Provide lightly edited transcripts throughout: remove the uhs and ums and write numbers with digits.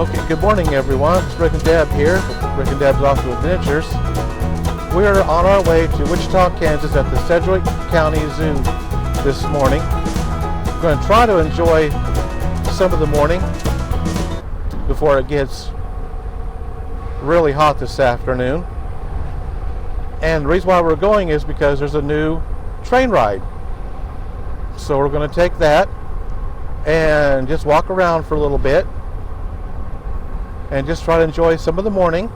Okay, good morning everyone. It's Rick and Deb here. Rick and Deb's Off to Adventures. We are on our way to Wichita, Kansas at the Sedgwick County Zoo this morning. We're going to try to enjoy some of the morning before it gets really hot this afternoon. And the reason why we're going is because there's a new train ride. So we're going to take that and just walk around for a little bit and just try to enjoy some of the morning.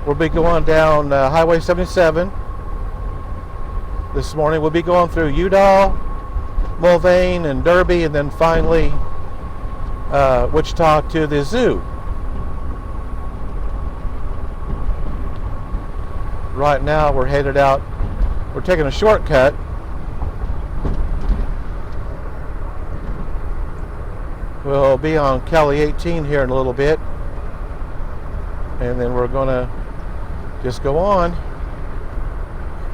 We'll be going down Highway 77 this morning. We'll be going through Udall, Mulvane, and Derby, and then finally Wichita to the zoo. Right now we're headed out. We're taking a shortcut. We'll be on Kelly 18 here in a little bit, and then we're going to just go on.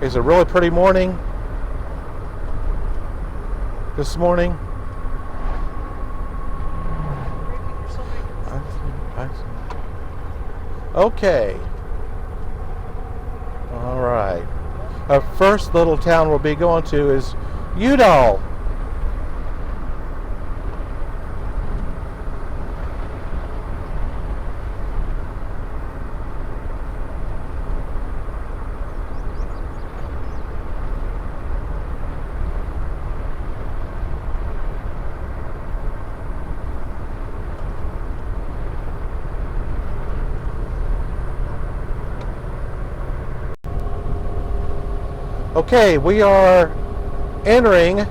It's a really pretty morning this morning. Okay. All right. Our first little town we'll be going to is Udall. Okay, we are entering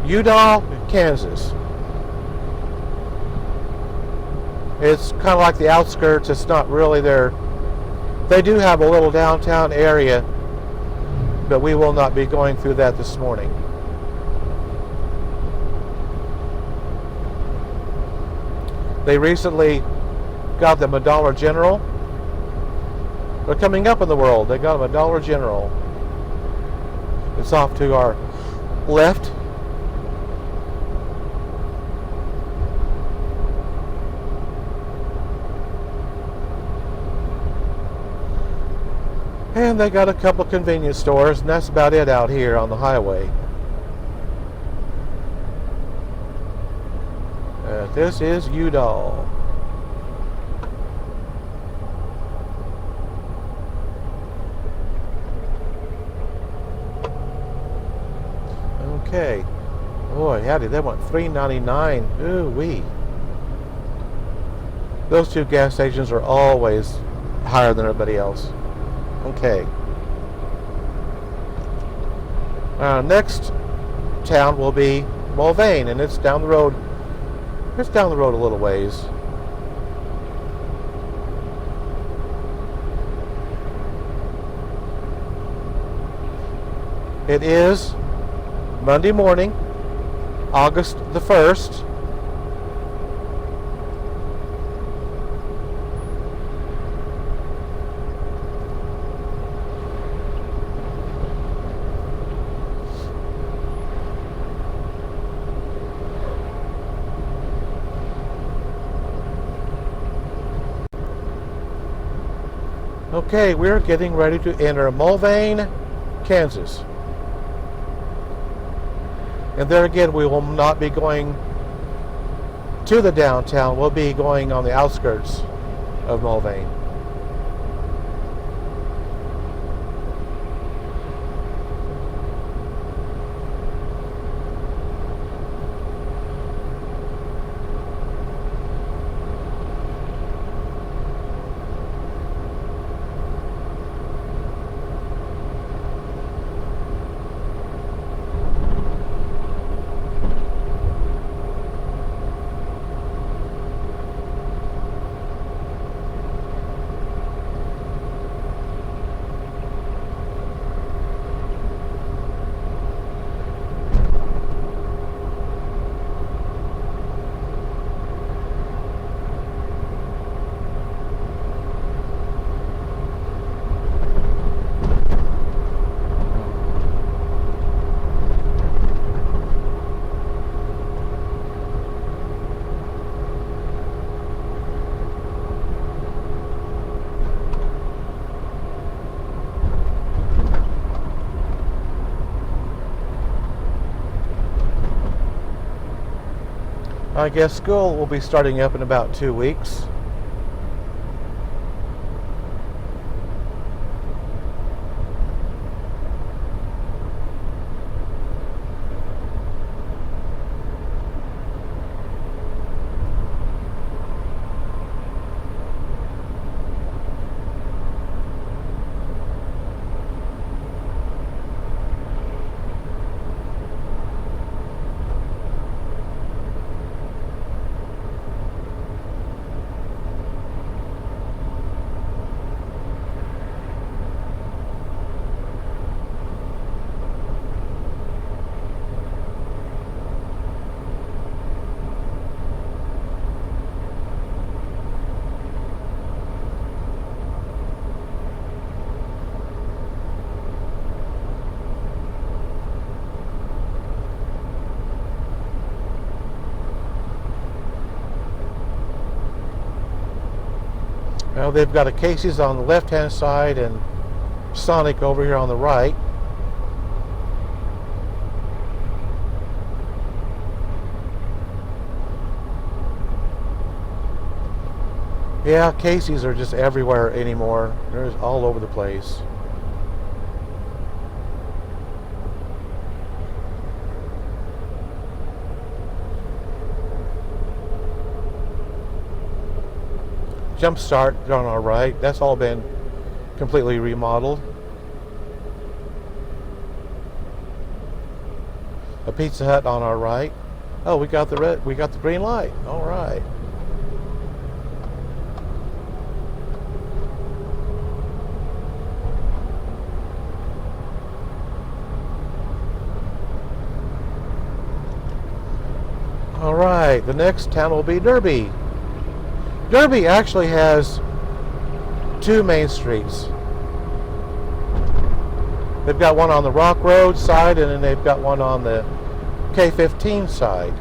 Udall, Kansas. It's kind of like the outskirts. It's not really there. They do have a little downtown area, but we will not be going through that this morning. They recently got them a Dollar General. They're coming up in the world. They got them a Dollar General. It's off to our left. And they got a couple convenience stores, and that's about it out here on the highway. This is Udall. Okay. Boy, howdy, they went $3.99. Ooh wee. Those two gas stations are always higher than everybody else. Okay. Next town will be Mulvane, and it's down the road. It's down the road a little ways. It is Monday morning, August the 1st. Okay, we're getting ready to enter Mulvane, Kansas. And there again, we will not be going to the downtown. We'll be going on the outskirts of Mulvane. I guess school will be starting up in about 2 weeks. Now they've got a Casey's on the left-hand side and Sonic over here on the right. Yeah, Casey's are just everywhere anymore. They're just all over the place. Jumpstart on our right. That's all been completely remodeled. A Pizza Hut on our right. Oh, we got the green light. All right. All right, the next town will be Derby. Derby actually has 2 main streets. They've got one on the Rock Road side, and then they've got one on the K-15 side.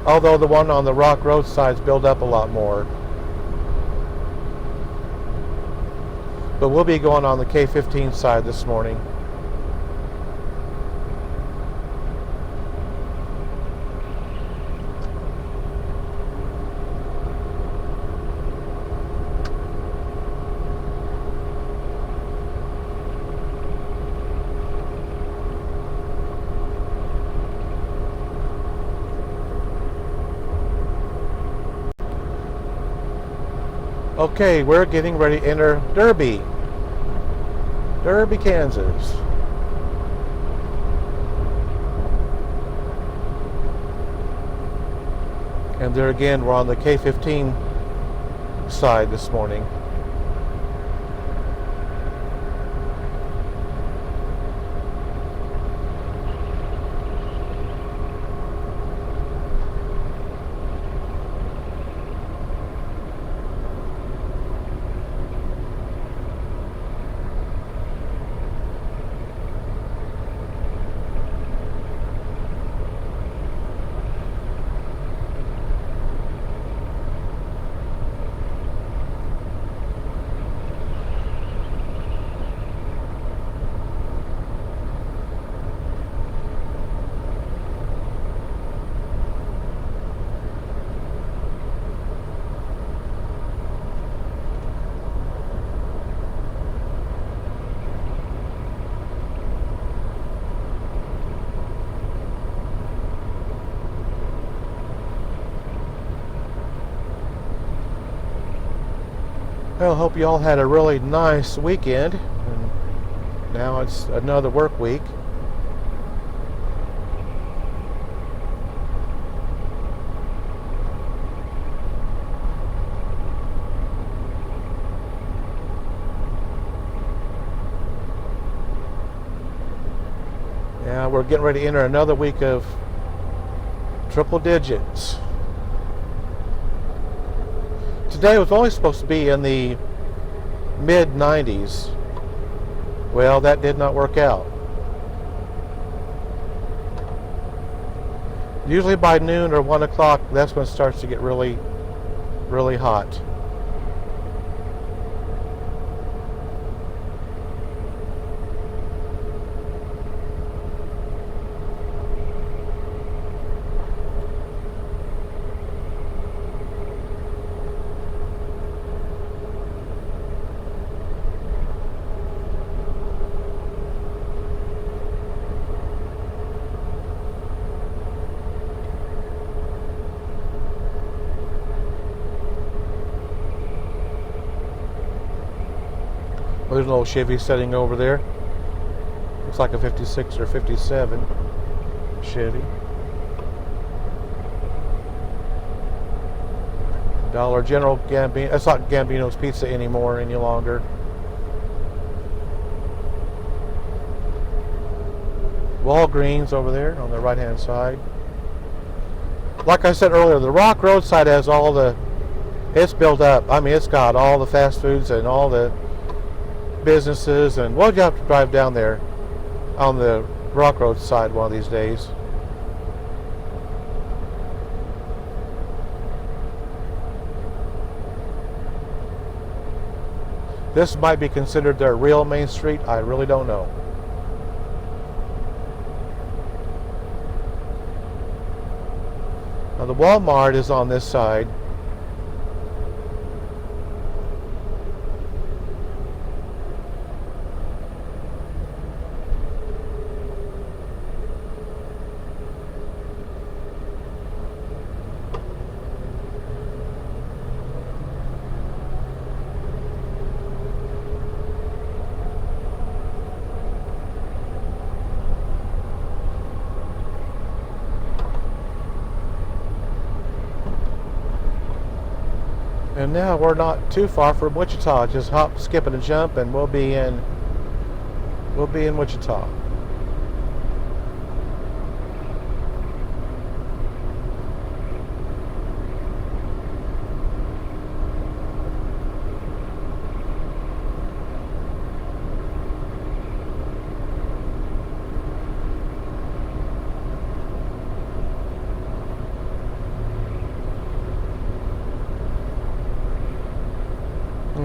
Although the one on the Rock Road side's built up a lot more. But we'll be going on the K-15 side this morning. Okay, we're getting ready to enter Derby, Kansas. And there again, we're on the K-15 side this morning. Well, hope you all had a really nice weekend. And now it's another work week. Yeah, we're getting ready to enter another week of triple digits. Today was only supposed to be in the mid-90s. Well, that did not work out. Usually by noon or 1 o'clock, that's when it starts to get really, really hot. There's an old Chevy sitting over there. Looks like a 56 or 57 Chevy. Dollar General Gambino. It's not Gambino's Pizza anymore any longer. Walgreens over there on the right hand side. Like I said earlier, the Rock roadside has all the, it's built up. I mean, it's got all the fast foods and all the businesses, and we'll have to drive down there on the Rock roadside one of these days. This might be considered their real main street. I really don't know. Now the Walmart is on this side. And now we're not too far from Wichita. Just hop, skip, and a jump, and we'll be in Wichita.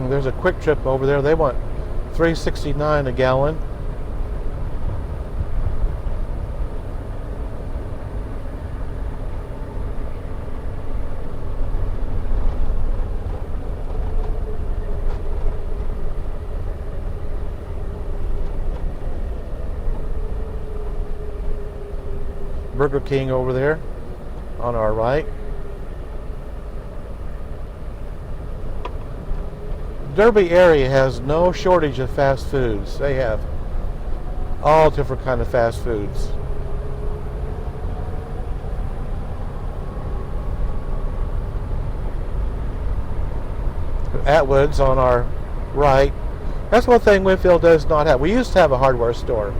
There's a Quick Trip over there. They want $3.69 a gallon. Burger King over there on our right. Derby area has no shortage of fast foods. They have all different kind of fast foods. Atwood's on our right. That's one thing Winfield does not have. We used to have a hardware store.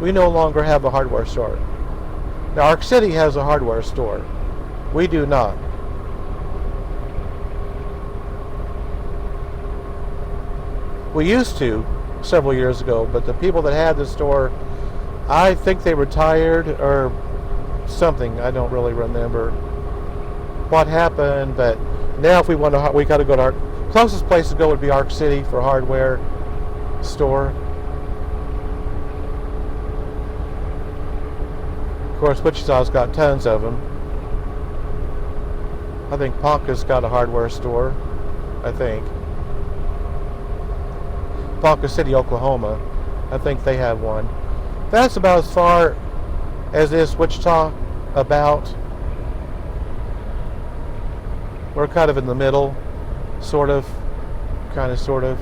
We no longer have a hardware store. Now Ark City has a hardware store. We do not. We used to several years ago, but the people that had the store, I think they retired or something. I don't really remember what happened, but now if we want to, we got to go to our closest place to go would be Ark City for hardware store. Of course, Wichita's got tons of them. I think Ponca's got a hardware store, I think. Ponca City, Oklahoma. I think they have one. That's about as far as this Wichita about. We're kind of in the middle, sort of, kind of, sort of.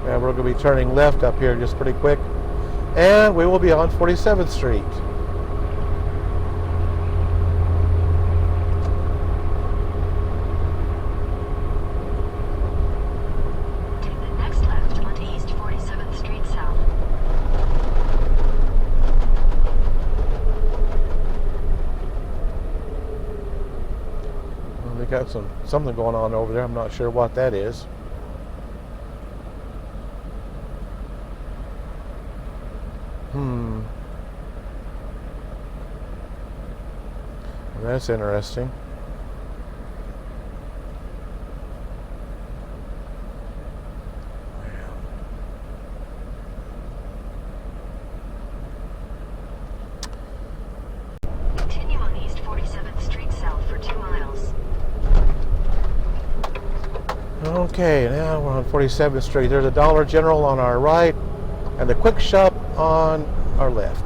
And we're going to be turning left up here just pretty quick. And we will be on 47th Street. Take the next left onto East 47th Street South. Well, they got something going on over there. I'm not sure what that is. That's interesting. Continue on East 47th Street South for 2 miles. Okay, now we're on 47th Street. There's a Dollar General on our right. and the quick shop on our left.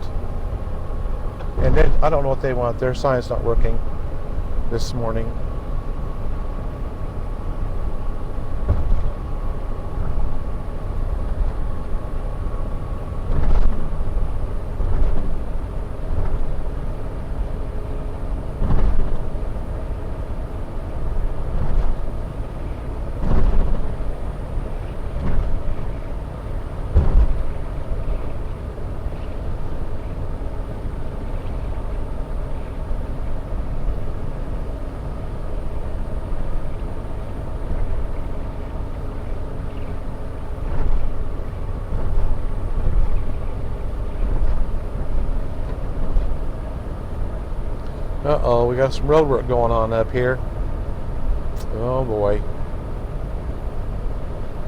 And then I don't know what they want. Their sign's not working this morning. Uh-oh, we got some road work going on up here. Oh boy.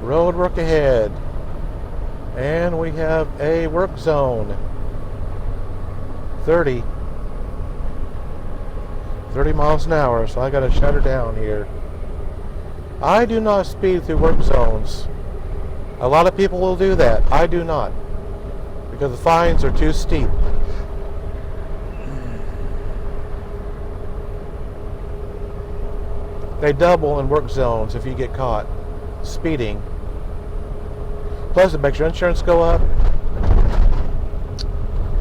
Road work ahead. And we have a work zone. 30 miles an hour, so I gotta shut her down here. I do not speed through work zones. A lot of people will do that. I do not. Because the fines are too steep. They double in work zones if you get caught speeding. Plus it makes your insurance go up.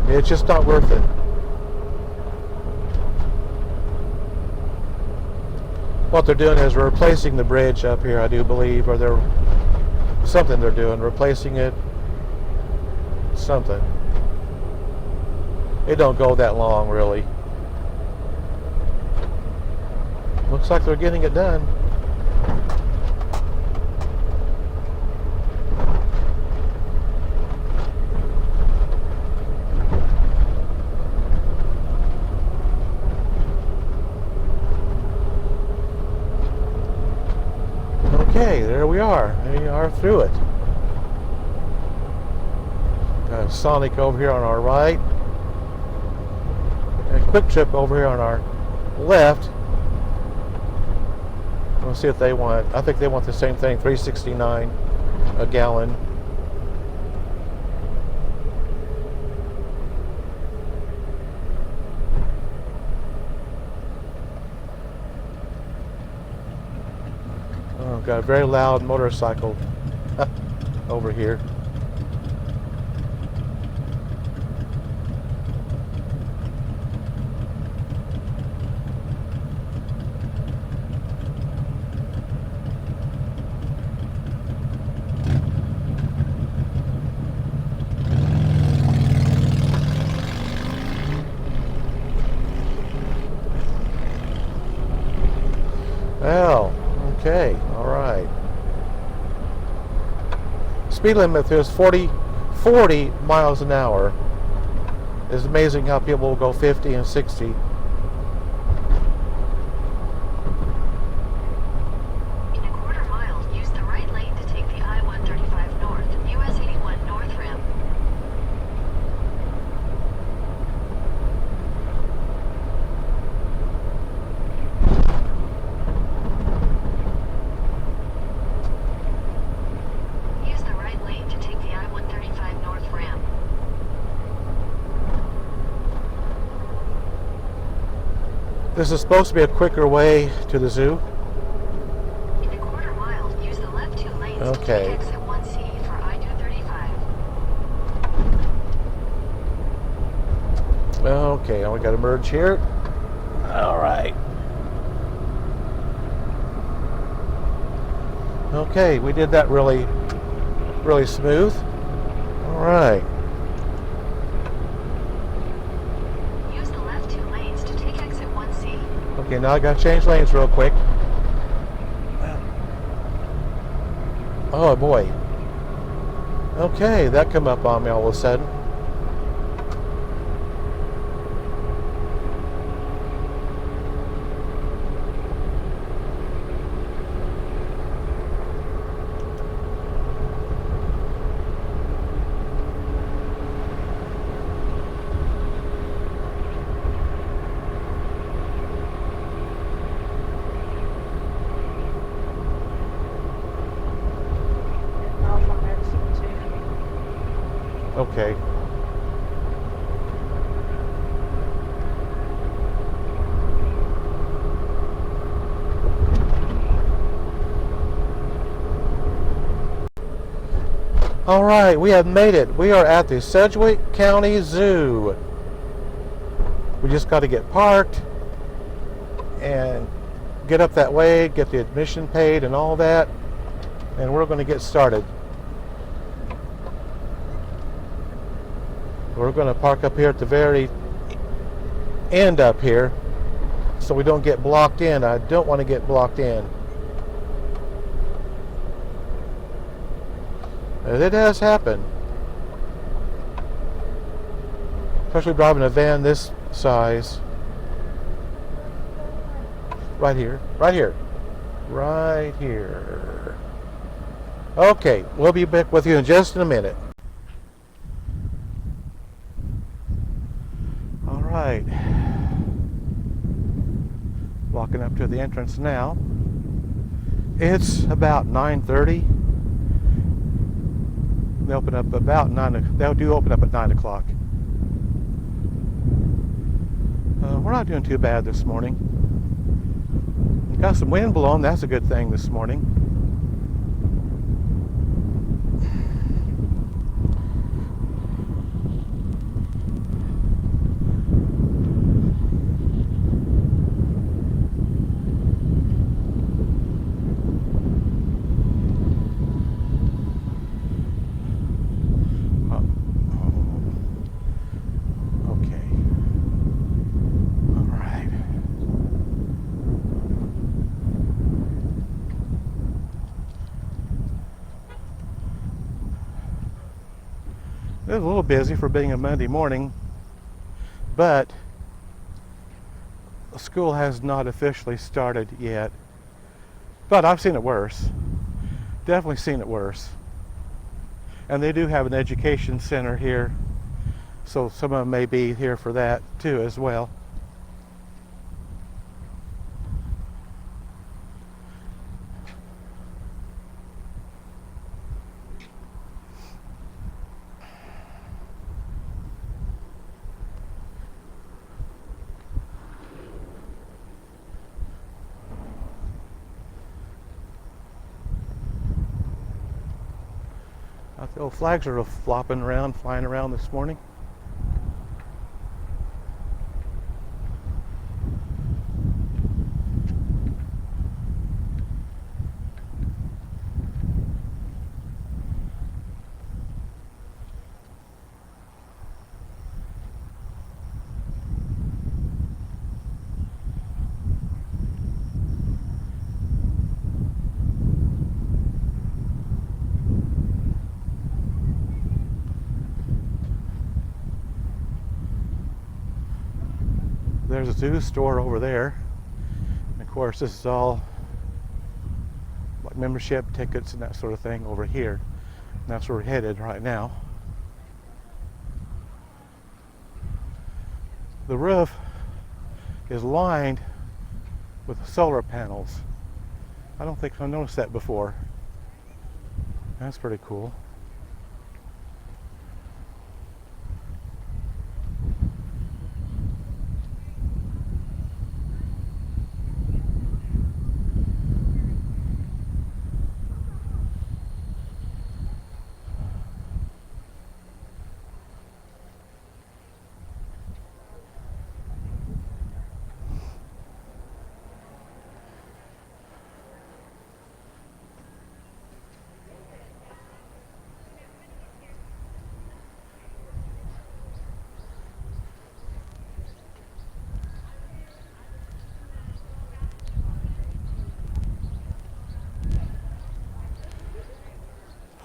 It's just not worth it. What they're doing is replacing the bridge up here, I do believe, or they're doing, replacing it. Something. It don't go that long, really. Looks like they're getting it done. Okay, there we are. We are through it. Got a Sonic over here on our right. And a Quick Trip over here on our left. We'll see if they want. I think they want the same thing, $3.69 a gallon. Oh, got a very loud motorcycle over here. Well, okay, all right. Speed limit is 40 miles an hour. It's amazing how people will go 50 and 60. In a quarter mile, use the right lane to take the I-135 north, US 81 north ramp. Use the right lane to take the I-135 north ramp. This is supposed to be a quicker way to the zoo. In a quarter mile, use the left two lanes to Okay. take exit 1C for I-235. Okay, and we got to merge here. All right. Okay, we did that really smooth. All right. Use the left two lanes to take exit 1C. Okay, now I got to change lanes real quick. Oh boy. Okay, that come up on me all of a sudden. okay. All right, we have made it. We are at the Sedgwick County Zoo. We just got to get parked and get up that way, get the admission paid and all that, and we're going to get started. We're going to park up here at the very end up here so we don't get blocked in. I don't want to get blocked in. It has happened. Especially driving a van this size. Right here. Right here. Right here. Okay, we'll be back with you in just a minute. All right. Walking up to the entrance now. It's about 9:30. They open up about 9. They do open up at 9 o'clock. We're not doing too bad this morning. Got some wind blowing. That's a good thing this morning. It was a little busy for being a Monday morning, but school has not officially started yet. But I've seen it worse. Definitely seen it worse. And they do have an education center here, so some of them may be here for that too as well. The old flags are flopping around, flying around this morning. There's a zoo store over there. And of course, this is all like membership tickets and that sort of thing over here. And that's where we're headed right now. The roof is lined with solar panels. I don't think I've noticed that before. That's pretty cool.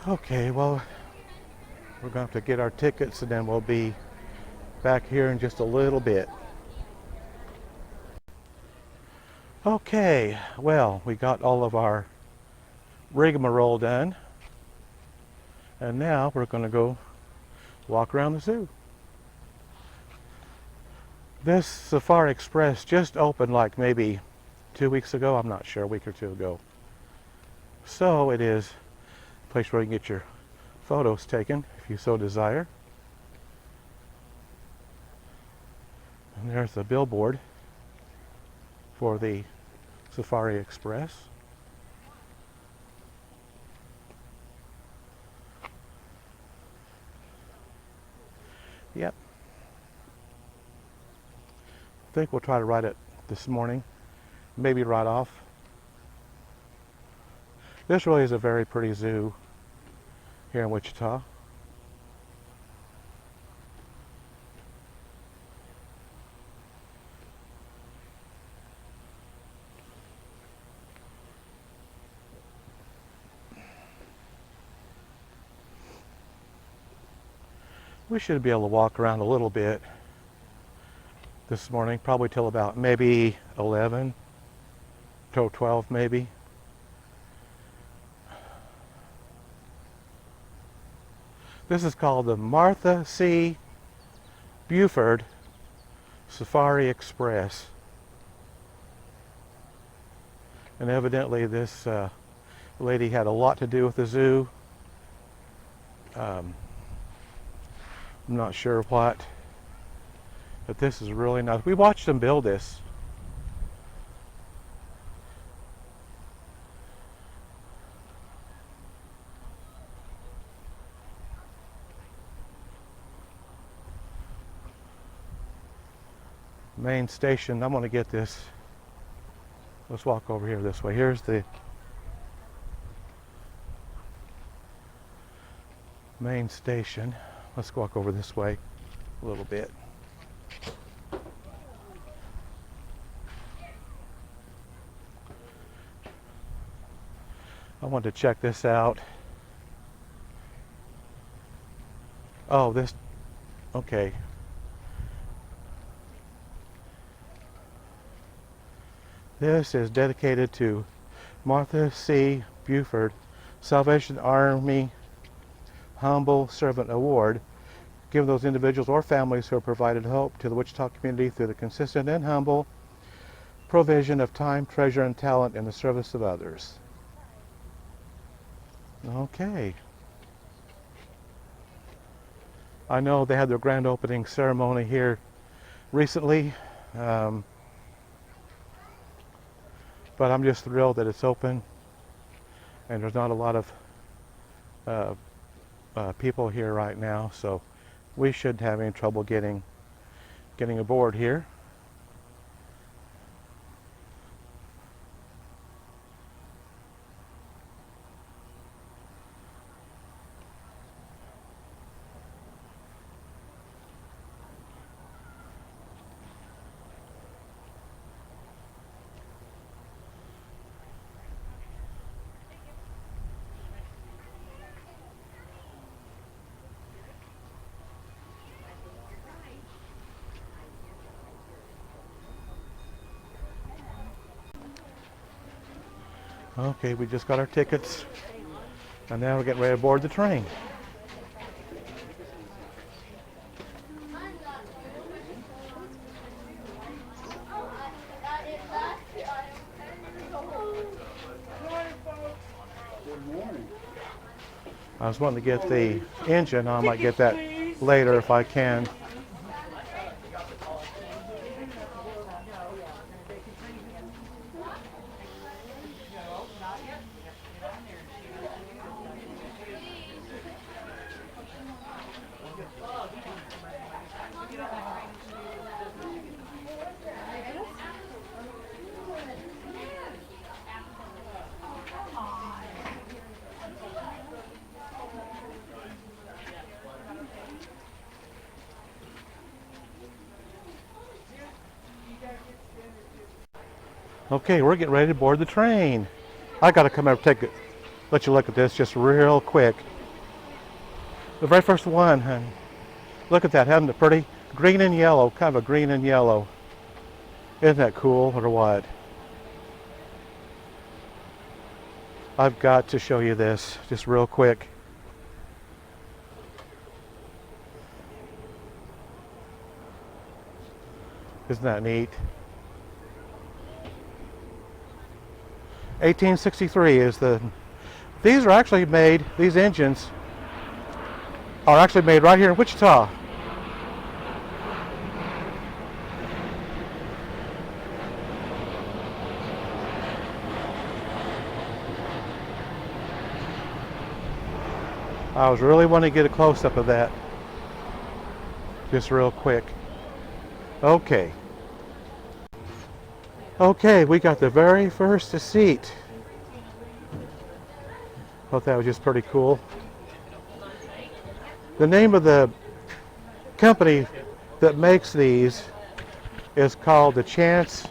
Okay, well, we're going to have to get our tickets and then we'll be back here in just a little bit. Okay, well, we got all of our rigmarole done. And now we're going to go walk around the zoo. This Safari Express just opened like maybe 2 weeks ago. I'm not sure, a week or two ago. So it is place where you can get your photos taken if you so desire. And there's the billboard for the Safari Express. Yep. I think we'll try to ride it this morning. Maybe right off. This really is a very pretty zoo here in Wichita. We should be able to walk around a little bit this morning, probably till about maybe 11, till 12 maybe. This is called the Martha C. Buford Safari Express. And evidently this lady had a lot to do with the zoo. I'm not sure what, but this is really nice. We watched them build this. Main station, I'm going to get this. Let's walk over here this way. Here's the main station. Let's walk over this way a little bit. I wanted to check this out. Oh, this, okay. This is dedicated to Martha C. Buford, Salvation Army Humble Servant Award, given those individuals or families who have provided hope to the Wichita community through the consistent and humble provision of time, treasure, and talent in the service of others. Okay. I know they had their grand opening ceremony here recently, but I'm just thrilled that it's open and there's not a lot of people here right now, so we shouldn't have any trouble getting aboard here. Okay, we just got our tickets, and now we're getting ready to board the train. I was wanting to get the engine. I might get that later if I can. Okay, we're getting ready to board the train. I gotta come over and let you look at this just real quick. The very first one, and look at that, isn't it pretty? Green and yellow, kind of a green and yellow. Isn't that cool or what? I've got to show you this just real quick. Isn't that neat? 1863 is these are actually made, these engines are actually made right here in Wichita. I was really wanting to get a close-up of that. Just real quick. Okay. Okay, we got the very first seat. Thought that was just pretty cool. The name of the company that makes these is called the Chance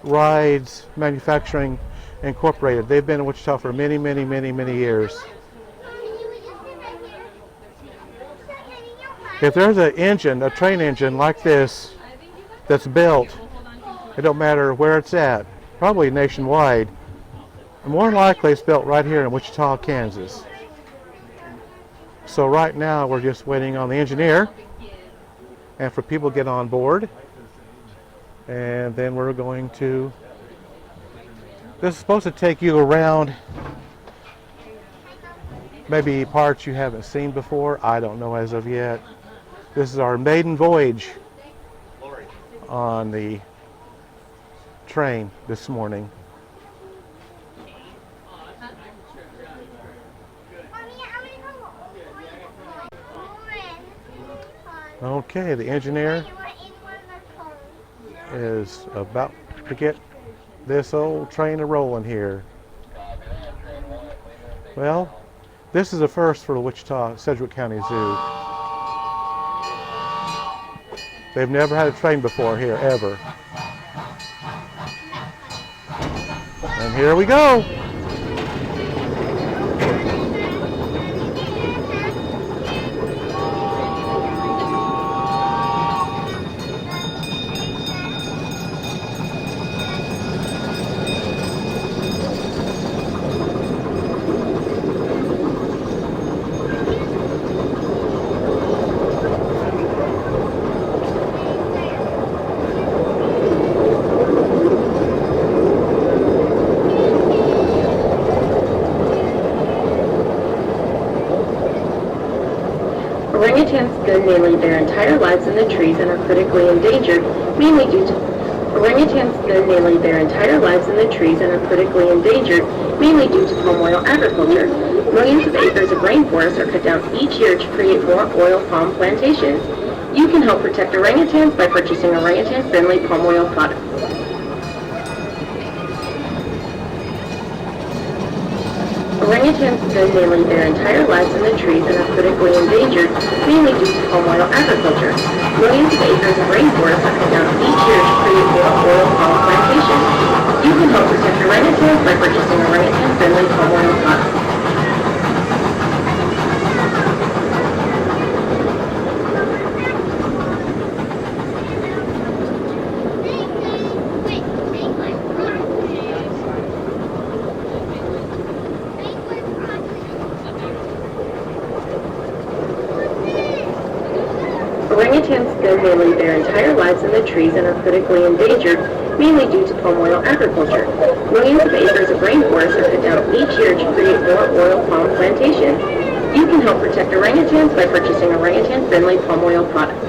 Rides Manufacturing Incorporated. They've been in Wichita for many, many, many, many years. If there's an engine, a train engine like this that's built, it don't matter where it's at, probably nationwide, more than likely it's built right here in Wichita, Kansas. So right now we're just waiting on the engineer and for people to get on board, and then we're going to, this is supposed to take you around maybe parts you haven't seen before. I don't know as of yet. This is our maiden voyage on the train this morning. Okay, the engineer is about to get this old train a-rolling here. Well, this is a first for the Wichita Sedgwick County Zoo. They've never had a train before here, ever. And here we go. Orangutans spend nearly their entire lives in the trees and are critically endangered, mainly due to palm oil agriculture. Millions of acres of rainforest are cut down each year to create more oil palm plantations. You can help protect orangutans by purchasing orangutan-friendly palm oil products. Orangutans spend nearly their entire lives in the trees and are critically endangered, mainly due to palm oil agriculture. Millions of acres of rainforest are cut down each year to create more oil palm plantations. You can help protect orangutans by purchasing orangutan-friendly palm oil products. Orangutans spend nearly their entire lives in the trees and are critically endangered, mainly due to palm oil agriculture. Millions of acres of rainforest are cut down each year to create more oil palm plantations. You can help protect orangutans by purchasing orangutan-friendly palm oil products.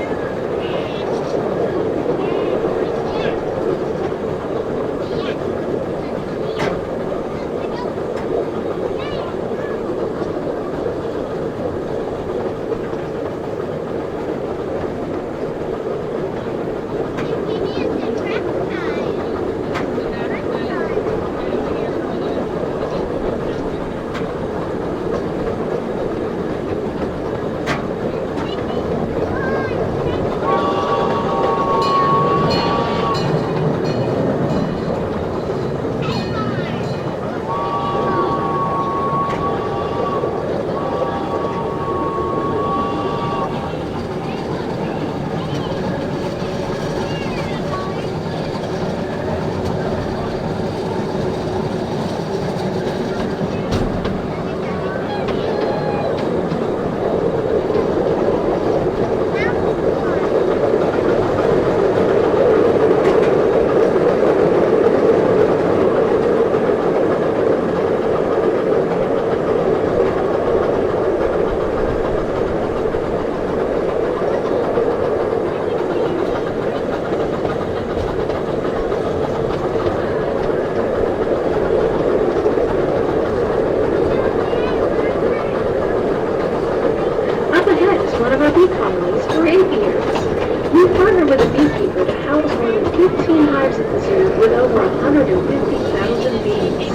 150,000 bees.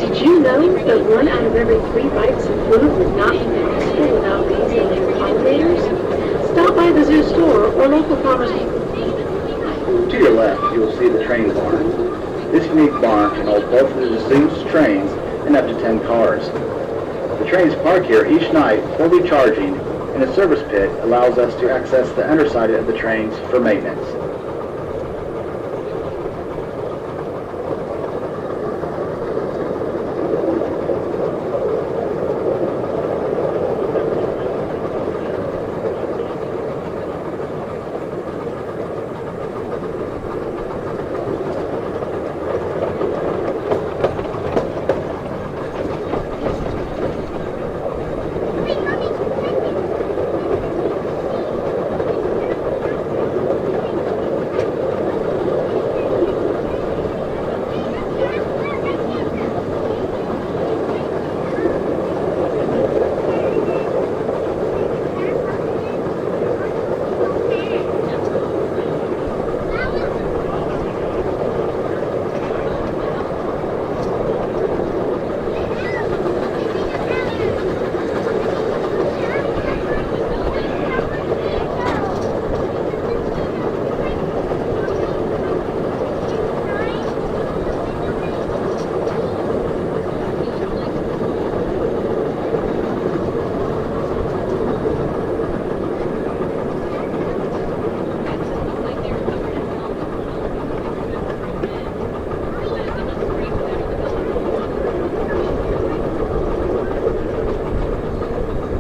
Did you know that 1 out of every 3 bites of food would not be possible without bees and their pollinators? Stop by the zoo store or local farmers. To your left, you will see the train barn. This unique barn can hold both of the zoo's trains and up to 10 cars. The trains park here each night for recharging, and a service pit allows us to access the underside of the trains for maintenance.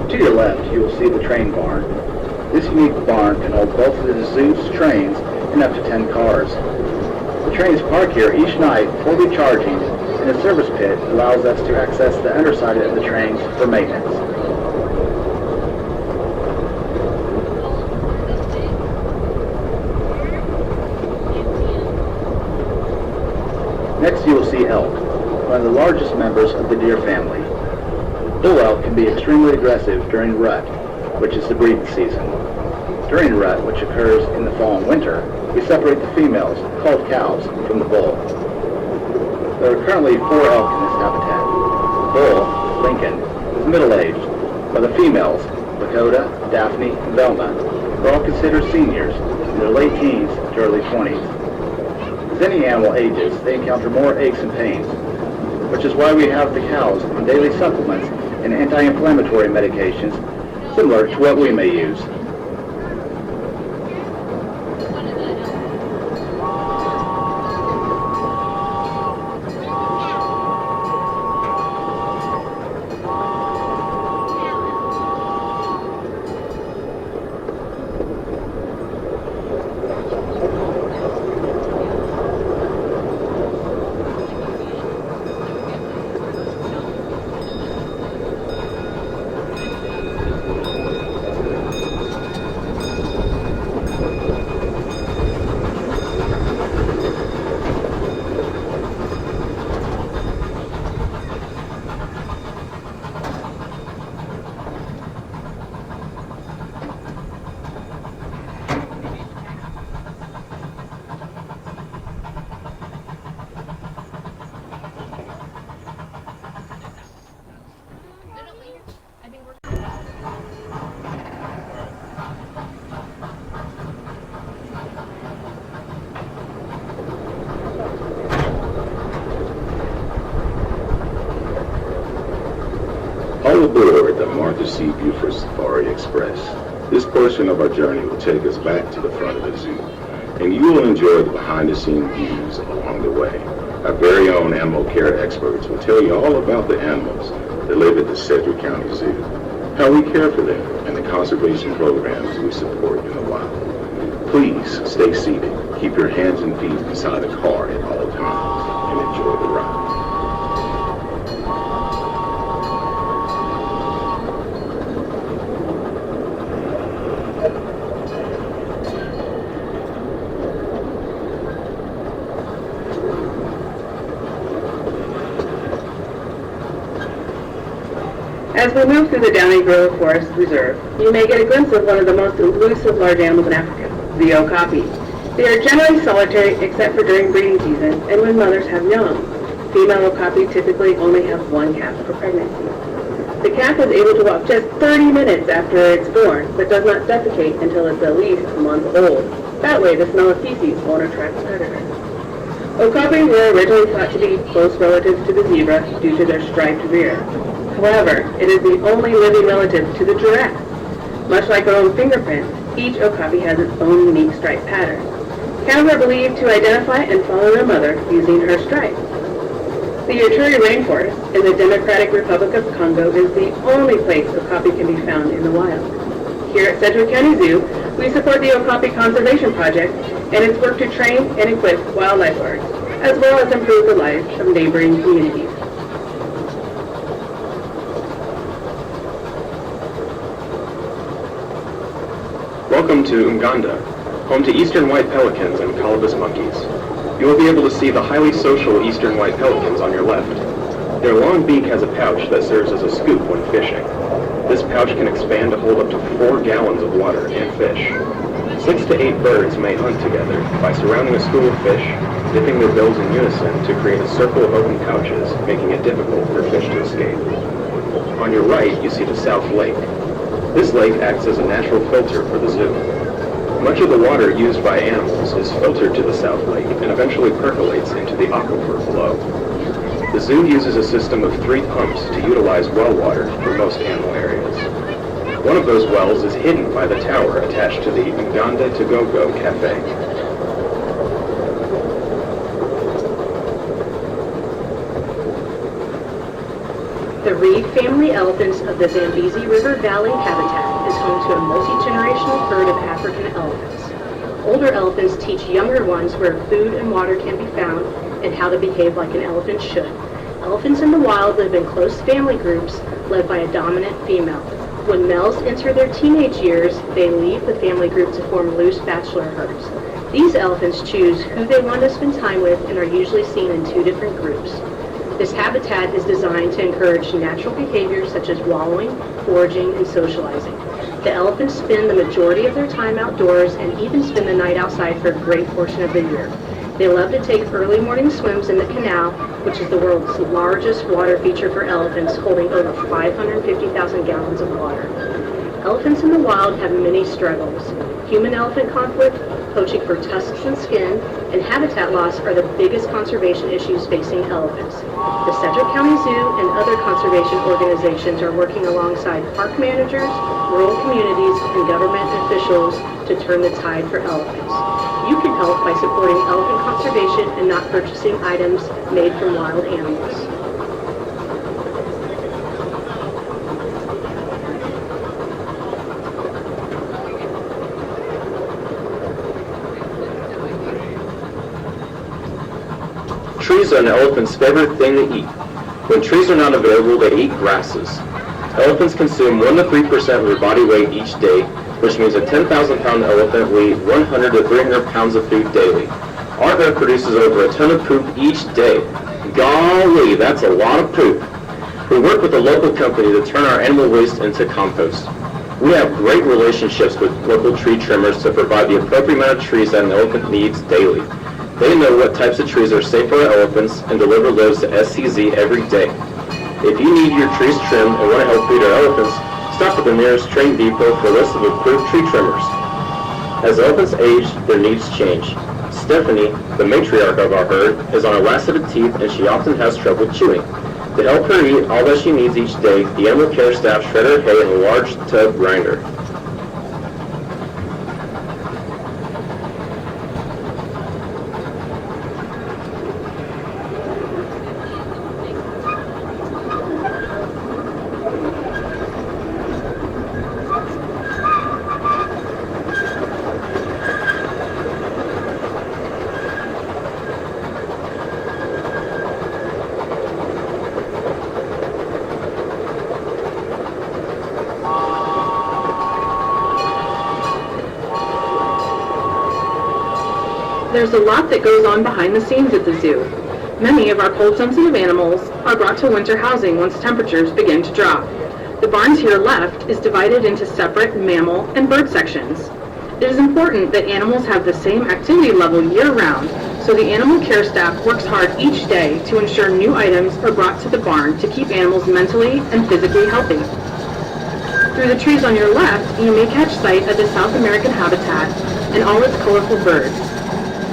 To your left, you will see the train barn. This unique barn can hold both of the zoo's trains and up to 10 cars. The trains park here each night for recharging, and a service pit allows us to access the underside of the trains for maintenance. Next, you will see elk, one of the largest members of the deer family. Bull elk can be extremely aggressive during rut, which is the breeding season. During rut, which occurs in the fall and winter, we separate the females, called cows, from the bull. There are currently 4 elk in this habitat. The bull, Lincoln, is middle-aged, while the females, Lakota, Daphne, and Velma, are all considered seniors in their late teens to early 20s. As any animal ages, they encounter more aches and pains, which is why we have the cows on daily supplements and anti-inflammatory medications similar to what we may use. All aboard the Martha C. Buford Safari Express. This portion of our journey will take us back to the front of the zoo, and you will enjoy the behind-the-scenes views along the way. Our very own animal care experts will tell you all about the animals that live at the Sedgwick County Zoo, how we care for them, and the conservation programs we support in the wild. Please stay seated, keep your hands and feet inside the car at all times, and enjoy the ride. As we move through the Downey Grove Forest Reserve, you may get a glimpse of one of the most elusive large animals in Africa, the okapi. They are generally solitary except for during breeding season and when mothers have young. Female okapi typically only have one calf per pregnancy. The calf is able to walk just 30 minutes after it's born, but does not defecate until it's at least a month old. That way, the smell of feces won't attract predators. Okapi were originally thought to be close relatives to the zebra due to their striped rear. However, it is the only living relative to the giraffe. Much like our own fingerprints, each okapi has its own unique stripe pattern. Cows are believed to identify and follow their mother using her stripes. The Ituri rainforest in the Democratic Republic of Congo is the only place okapi can be found in the wild. Here at Sedgwick County Zoo, we support the Okapi Conservation Project and its work to train and equip wildlife guards, as well as improve the lives of neighboring communities. Welcome to Uganda, home to eastern white pelicans and colobus monkeys. You will be able to see the highly social eastern white pelicans on your left. Their long beak has a pouch that serves as a scoop when fishing. This pouch can expand to hold up to 4 gallons of water and fish. 6 to 8 birds may hunt together by surrounding a school of fish, dipping their bills in unison to create a circle of open pouches, making it difficult for fish to escape. On your right, you see the South Lake. This lake acts as a natural filter for the zoo. Much of the water used by animals is filtered to the South Lake and eventually percolates into the aquifer below. The zoo uses a system of 3 pumps to utilize well water for most animal areas. One of those wells is hidden by the tower attached to the Nganda To Go Cafe. The reed family elephants of the Zambezi River Valley habitat is home to a multi-generational herd of African elephants. Older elephants teach younger ones where food and water can be found and how to behave like an elephant should. Elephants in the wild live in close family groups led by a dominant female. When males enter their teenage years, they leave the family group to form loose bachelor herds. These elephants choose who they want to spend time with and are usually seen in 2 different groups. This habitat is designed to encourage natural behaviors such as wallowing, foraging, and socializing. The elephants spend the majority of their time outdoors and even spend the night outside for a great portion of the year. They love to take early morning swims in the canal, which is the world's largest water feature for elephants, holding over 550,000 gallons of water. Elephants in the wild have many struggles. Human-elephant conflict, poaching for tusks and skin, and habitat loss are the biggest conservation issues facing elephants. The Sedgwick County Zoo and other conservation organizations are working alongside park managers, rural communities, and government officials to turn the tide for elephants. You can help by supporting elephant conservation and not purchasing items made from wild animals. Trees are an elephant's favorite thing to eat. When trees are not available, they eat grasses. Elephants consume 1 to 3% of their body weight each day, which means a 10,000-pound elephant will eat 100 to 300 pounds of food daily. Our herd produces over a ton of poop each day. Golly, that's a lot of poop. We work with a local company to turn our animal waste into compost. We have great relationships with local tree trimmers to provide the appropriate amount of trees that an elephant needs daily. They know what types of trees are safe for our elephants and deliver those to SCZ every day. If you need your trees trimmed and want to help feed our elephants, stop at the nearest train depot for a list of approved tree trimmers. As elephants age, their needs change. Stephanie, the matriarch of our herd, is on her last set of teeth and she often has trouble chewing. To help her eat all that she needs each day, the animal care staff shred her hay in a large tub grinder. There's a lot that goes on behind the scenes at the zoo. Many of our cold-sensitive animals are brought to winter housing once temperatures begin to drop. The barn to your left is divided into separate mammal and bird sections. It is important that animals have the same activity level year-round, so the animal care staff works hard each day to ensure new items are brought to the barn to keep animals mentally and physically healthy. Through the trees on your left, you may catch sight of the South American habitat and all its colorful birds.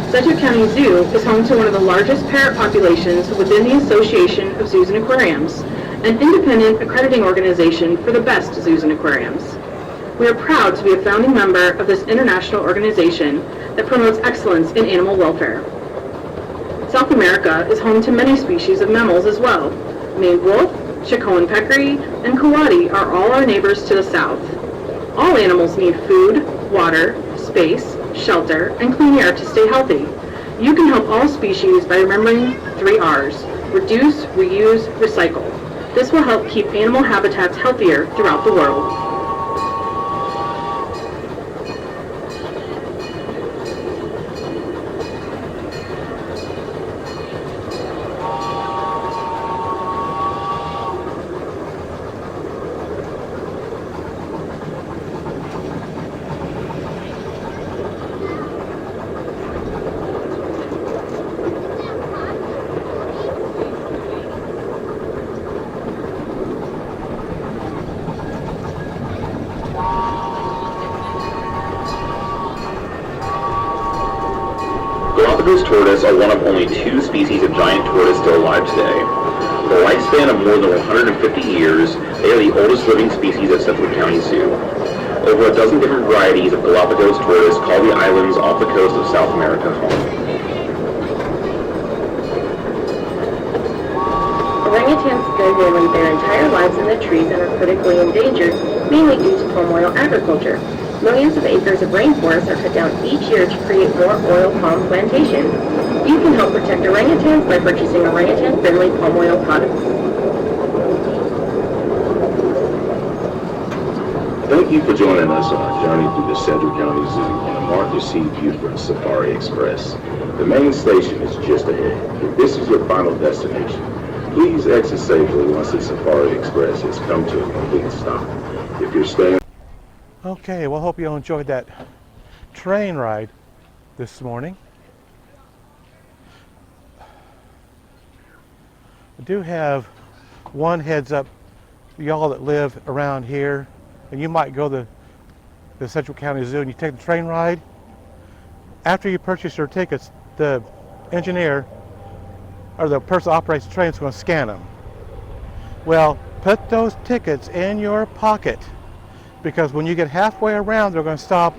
Sedgwick County Zoo is home to one of the largest parrot populations within the Association of Zoos and Aquariums, an independent accrediting organization for the best zoos and aquariums. We are proud to be a founding member of this international organization that promotes excellence in animal welfare. South America is home to many species of mammals as well. Maned wolf, Chicoan peccary, and coati are all our neighbors to the south. All animals need food, water, space, shelter, and clean air to stay healthy. You can help all species by remembering 3 R's: reduce, reuse, recycle. This will help keep animal habitats healthier throughout the world. Galapagos tortoise are one of only 2 species of giant tortoise still alive today. With a lifespan of more than 150 years, they are the oldest living species at Sedgwick County Zoo. Over a dozen different varieties of Galapagos tortoise call the islands off the coast of South America home. Orangutans spend nearly their entire lives in the trees and are critically endangered, mainly due to palm oil agriculture. Millions of acres of rainforest are cut down each year to create more oil palm plantations. You can help protect orangutans by purchasing orangutan-friendly palm oil products. Thank you for joining us on our journey through the Sedgwick County Zoo on the Martha C. Buford Safari Express. The main station is just ahead. If this is your final destination, please exit safely once the Safari Express has come to a complete stop. If you're staying... Okay, well, hope you enjoyed that train ride this morning. I do have one heads up, y'all that live around here, and you might go to the Sedgwick County Zoo and you take the train ride. After you purchase your tickets, the engineer or the person that operates the train is going to scan them. Well, put those tickets in your pocket, because when you get halfway around, they're going to stop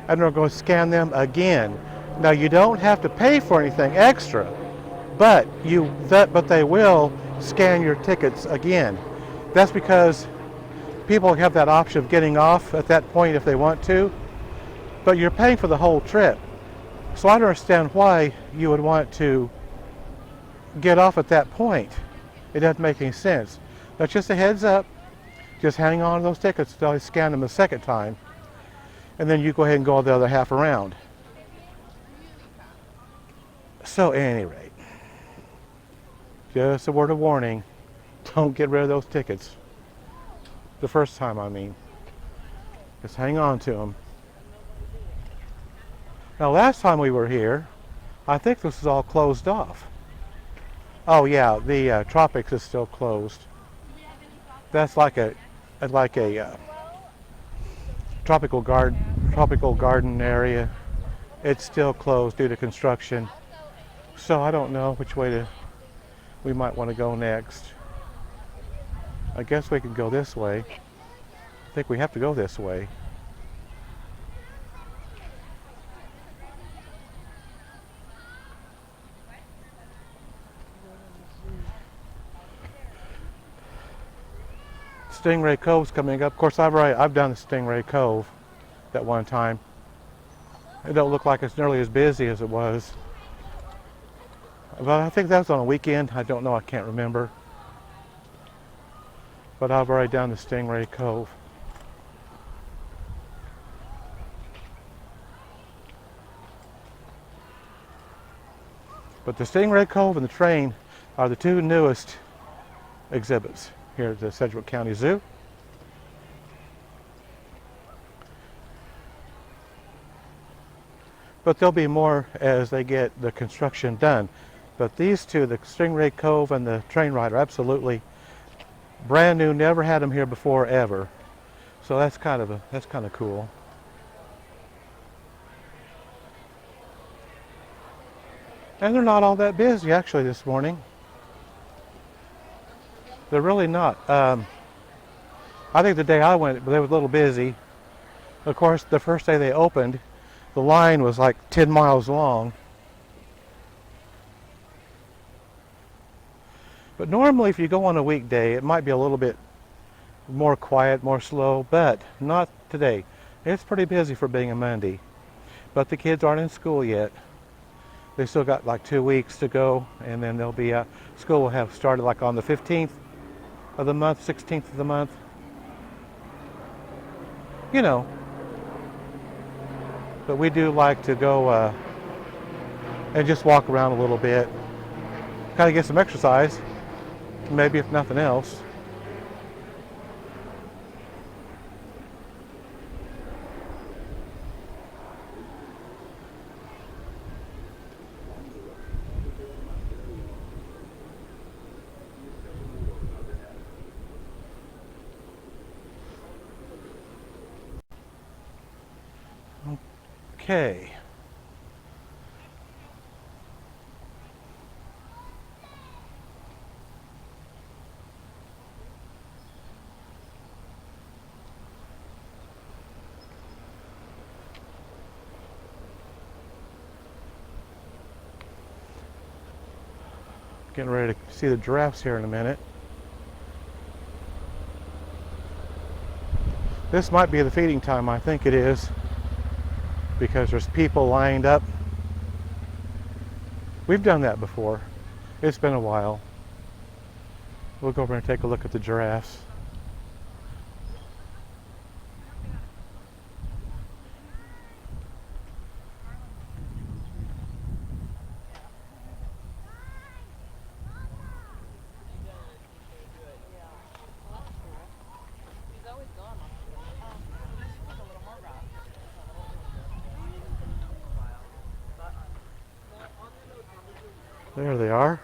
and they're going to scan them again. Now, you don't have to pay for anything extra, but they will scan your tickets again. That's because people have that option of getting off at that point if they want to, but you're paying for the whole trip. So I don't understand why you would want to get off at that point. It doesn't make any sense. That's just a heads up. Just hang on to those tickets until I scan them a second time, and then you go ahead and go the other half around. So at any rate, just a word of warning, don't get rid of those tickets. The first time, I mean. Just hang on to them. Now, last time we were here, I think this was all closed off. Oh yeah, the tropics is still closed. That's like a tropical garden area. It's still closed due to construction. So I don't know which way we might want to go next. I guess we could go this way. I think we have to go this way. Stingray Cove's coming up. Of course, I've done the Stingray Cove at one time. It don't look like it's nearly as busy as it was. But I think that was on a weekend. I don't know. I can't remember. But I've already done the Stingray Cove. But the Stingray Cove and the train are the 2 newest exhibits here at the Sedgwick County Zoo. but there'll be more as they get the construction done. But these two, the Stingray Cove and the Train Ride, are absolutely brand new. Never had them here before ever. So that's kind of cool. And they're not all that busy actually this morning. They're really not. I think the day I went, they were a little busy. Of course, the first day they opened, the line was like 10 miles long. But normally if you go on a weekday, it might be a little bit more quiet, more slow, but not today. It's pretty busy for being a Monday. But the kids aren't in school yet. They still got like 2 weeks to go, and then they'll be, school will have started like on the 15th of the month, 16th of the month. You know. But we do like to go and just walk around a little bit. Kind of get some exercise, maybe if nothing else. Okay. Getting ready to see the giraffes here in a minute. This might be the feeding time, I think it is, because there's people lined up. We've done that before. It's been a while. We'll go over and take a look at the giraffes. There they are.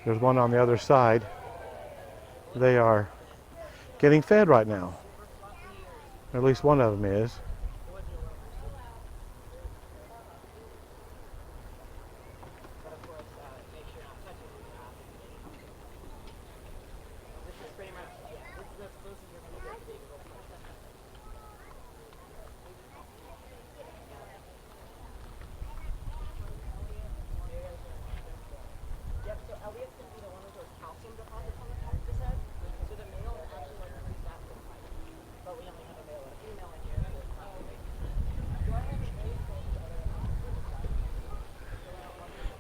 There's one on the other side. They are getting fed right now. Or at least one of them is.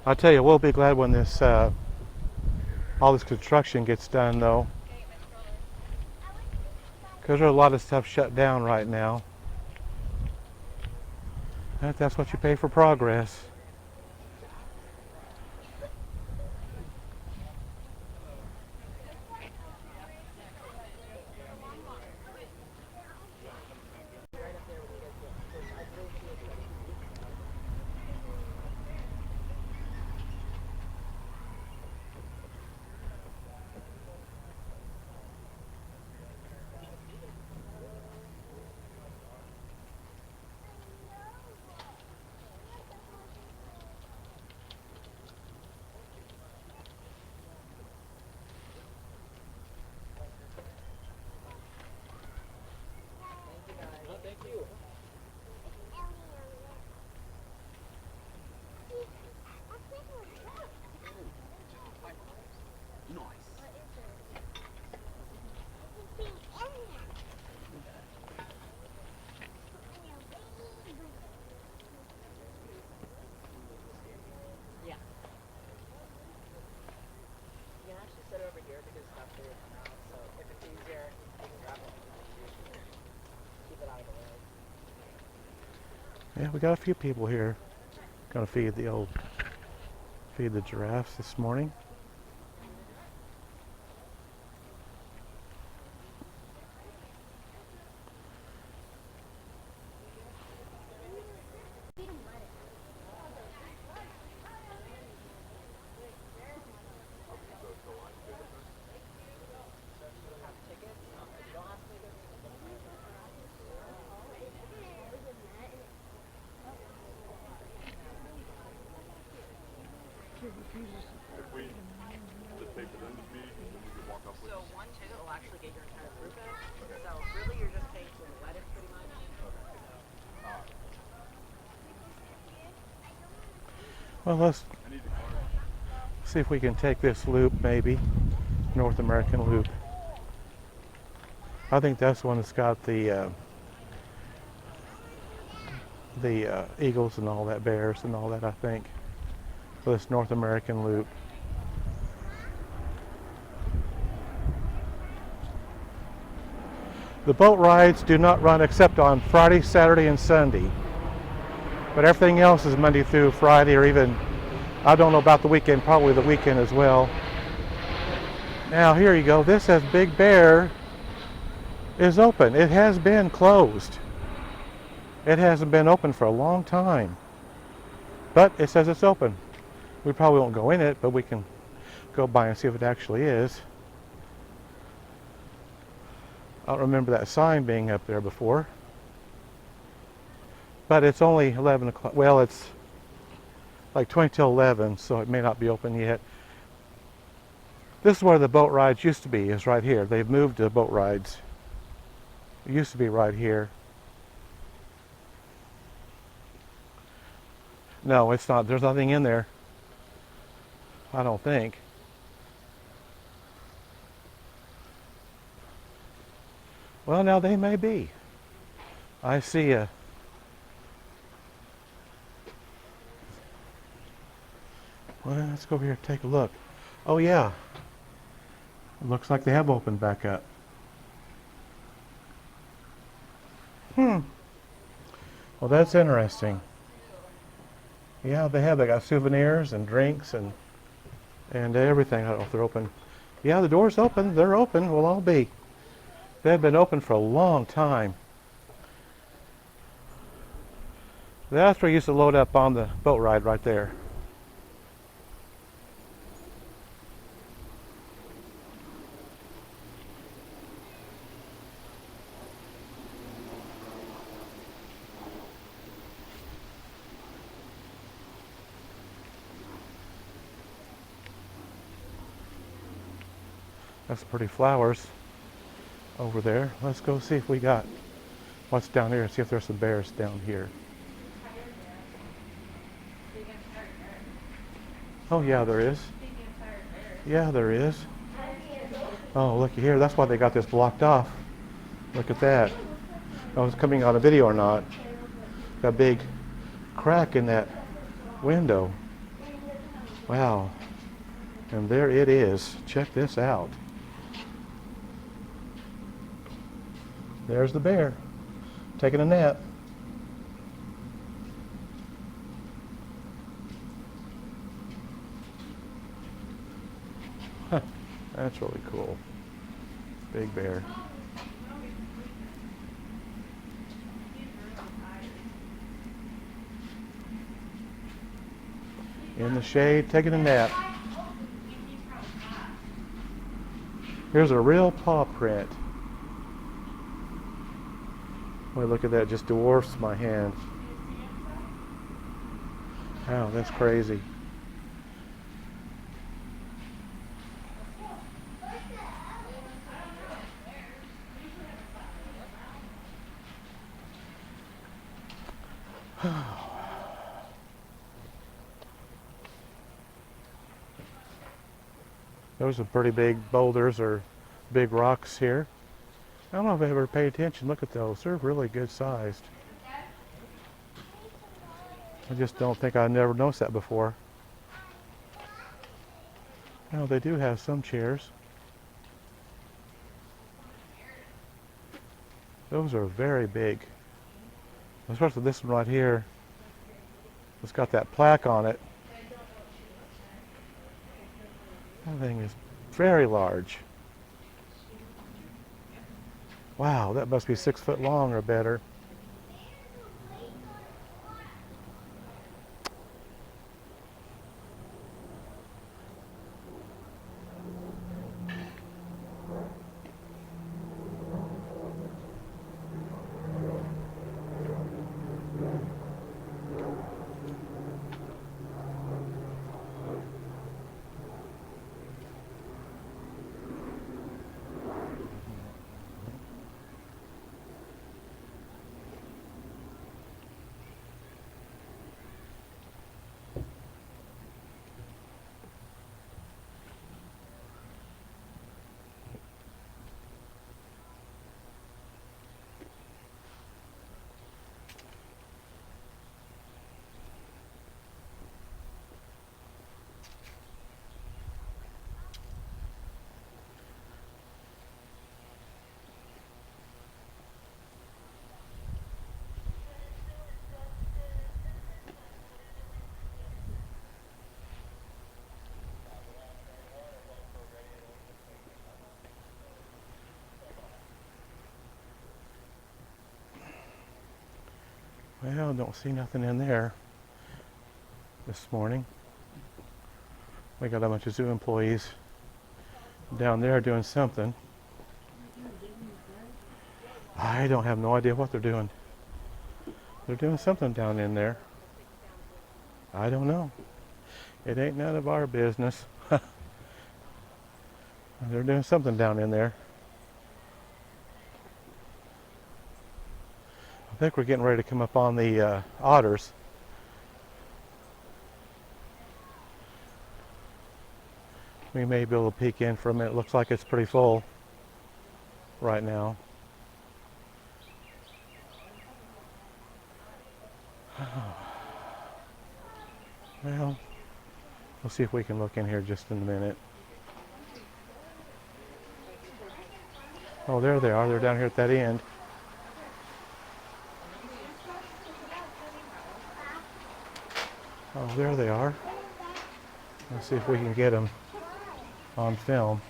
I'll tell you, we'll be glad when this all this construction gets done, though, because there's a lot of stuff shut down right now. That's what you pay for progress. Yeah, we got a few people here. Gonna feed the giraffes this morning. If we just pay for them to speak, and then we could walk up with So one ticket will actually get your entire group in. So really you're just paying for the wedding pretty much. Well, let's see if we can take this loop, maybe. North American loop. I think that's the one that's got the eagles and all that, bears and all that, I think. So this North American loop. The boat rides do not run except on Friday, Saturday, and Sunday. But everything else is Monday through Friday, or even, I don't know about the weekend, probably the weekend as well. Now here you go, this says Big Bear is open. It has been closed. It hasn't been open for a long time. But it says it's open. We probably won't go in it, but we can go by and see if it actually is. I don't remember that sign being up there before. But it's only 11 o'clock. Well, it's like 20 till 11, so it may not be open yet. This is where the boat rides used to be, is right here. They've moved the boat rides. It used to be right here. No, it's not. There's nothing in there. I don't think. Well, now they may be. I see a... Well, let's go over here and take a look. Oh, yeah. It looks like they have opened back up. Well, that's interesting. Yeah, they have. They got souvenirs and drinks and everything. I don't know if they're open. Yeah, the door's open. They're open. Will all be. They've been open for a long time. That's where you used to load up on the boat ride right there. That's pretty flowers over there. Let's go see if we got what's down here and see if there's some bears down here. Oh yeah, there is. Yeah, there is. Oh, looky here. That's why they got this blocked off. Look at that. I don't know if it's coming on a video or not. Got a big crack in that window. Wow. And there it is. Check this out. There's the bear, taking a nap. Huh, that's really cool. Big bear. In the shade, taking a nap. Here's a real paw print. Boy, look at that, just dwarfs my hand. Wow, that's crazy. Those are pretty big boulders or big rocks here. I don't know if I ever paid attention. Look at those. They're really good sized. I just don't think I never noticed that before. Now they do have some chairs. Those are very big. Especially this one right here. It's got that plaque on it. That thing is very large. Wow, that must be 6 foot long or better. Well, don't see nothing in there this morning. We got a bunch of zoo employees down there doing something. I don't have no idea what they're doing. They're doing something down in there. I don't know. It ain't none of our business. They're doing something down in there. I think we're getting ready to come up on the otters. We may be able to peek in for a minute. Looks like it's pretty full right now. Well, we'll see if we can look in here just in a minute. Oh, there they are. They're down here at that end. Oh, there they are. Let's see if we can get them on film.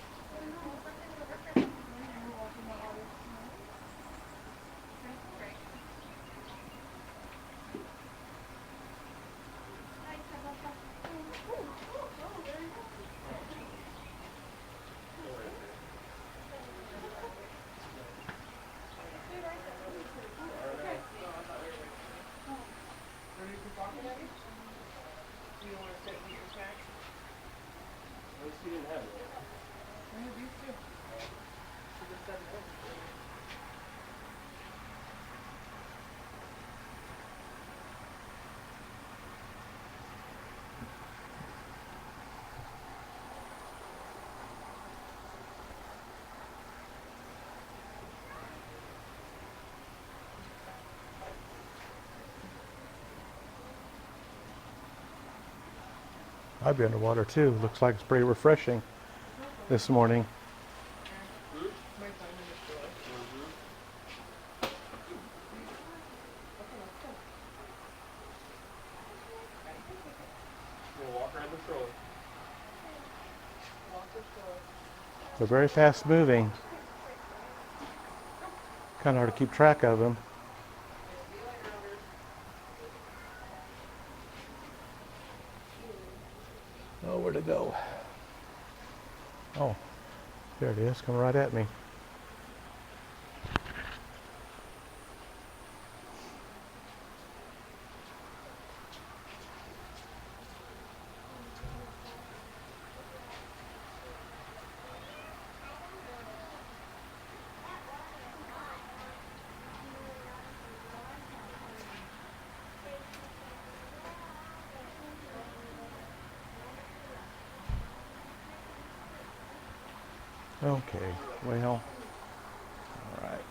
I'd be underwater too. Looks like it's pretty refreshing this morning. They're very fast moving. Kind of hard to keep track of them. Oh, where'd it go? Oh, there it is, coming right at me. Okay, well, all right.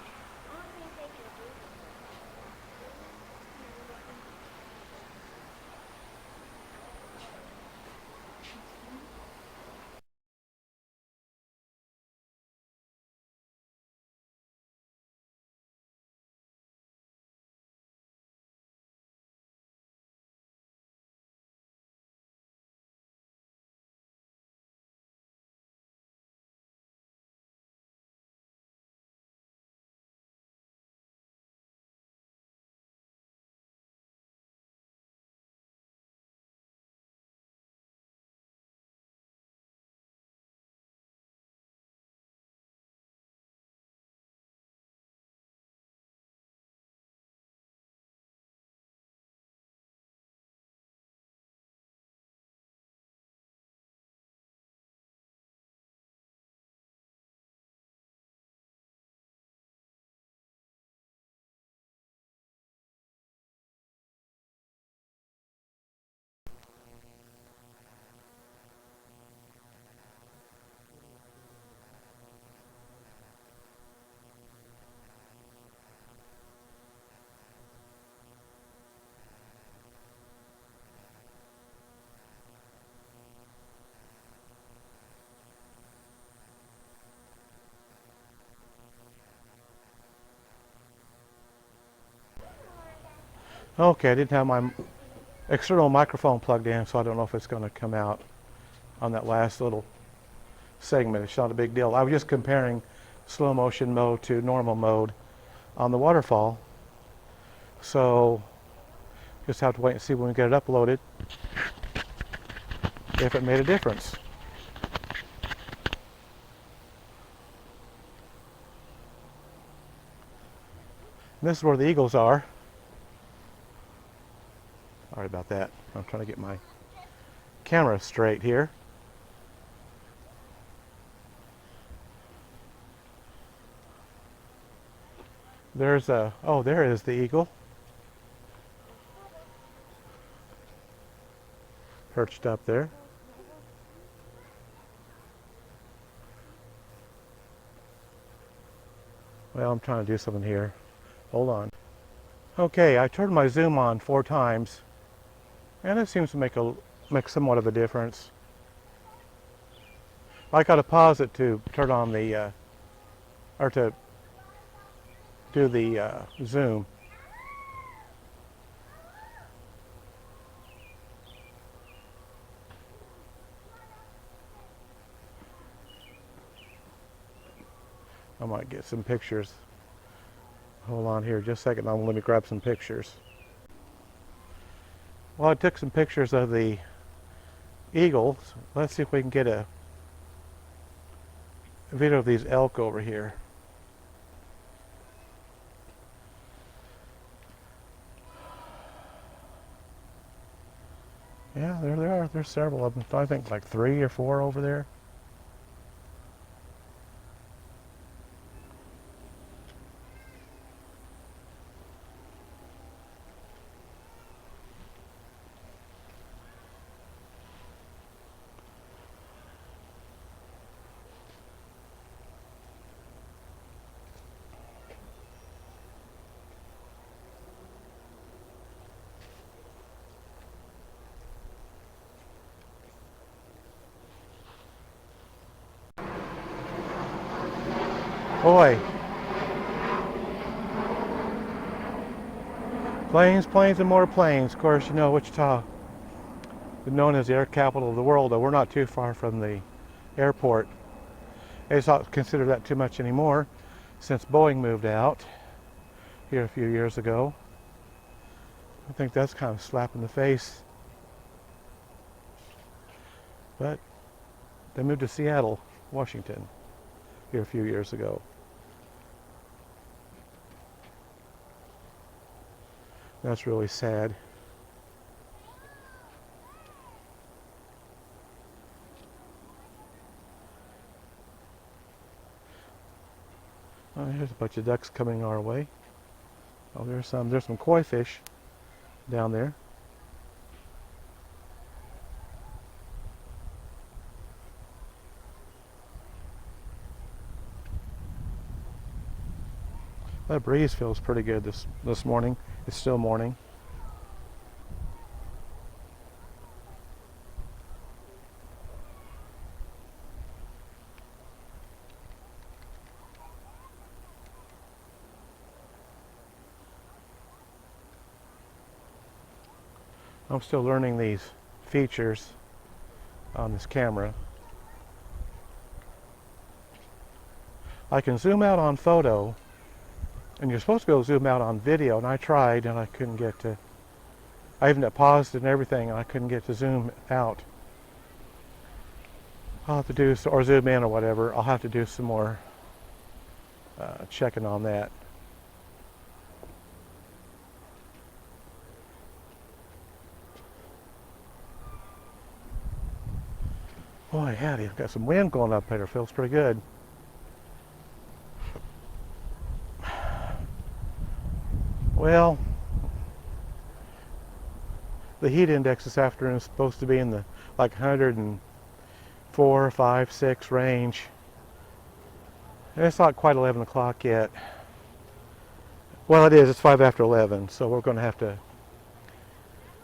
Okay, I didn't have my external microphone plugged in, so I don't know if it's going to come out on that last little segment. It's not a big deal. I was just comparing slow motion mode to normal mode on the waterfall. So Just have to wait and see when we get it uploaded if it made a difference. And this is where the eagles are. Sorry about that. I'm trying to get my camera straight here. There's a, oh, there is the eagle. Perched up there. Well, I'm trying to do something here. Hold on. Okay, I turned my zoom on 4 times, and it seems to make somewhat of a difference. I got to pause it to turn on the, or to do the zoom. I might get some pictures. Hold on here just a second. Let me grab some pictures. Well, I took some pictures of the eagles. Let's see if we can get a video of these elk over here. Yeah, there they are. There's several of them. I think like 3 or 4 over there. Boy. Planes, planes, and more planes. Of course, you know, Wichita is known as the air capital of the world, though we're not too far from the airport. They don't consider that too much anymore since Boeing moved out here a few years ago. I think that's kind of a slap in the face. But they moved to Seattle, Washington, here a few years ago. That's really sad. Oh, here's a bunch of ducks coming our way. Oh, there's some koi fish down there. That breeze feels pretty good this morning. It's still morning. I'm still learning these features on this camera. I can zoom out on photo, and you're supposed to be able to zoom out on video, and I tried and I couldn't get to, I even paused and everything and I couldn't get to zoom out. I'll have to do, or zoom in or whatever, I'll have to do some more checking on that. Boy, howdy, I've got some wind going up there, feels pretty good. Well, the heat index this afternoon is supposed to be in the like 104, 5, 6 range. And it's not quite 11 o'clock yet. Well, it is. It's 5 after 11, so we're going to have to, I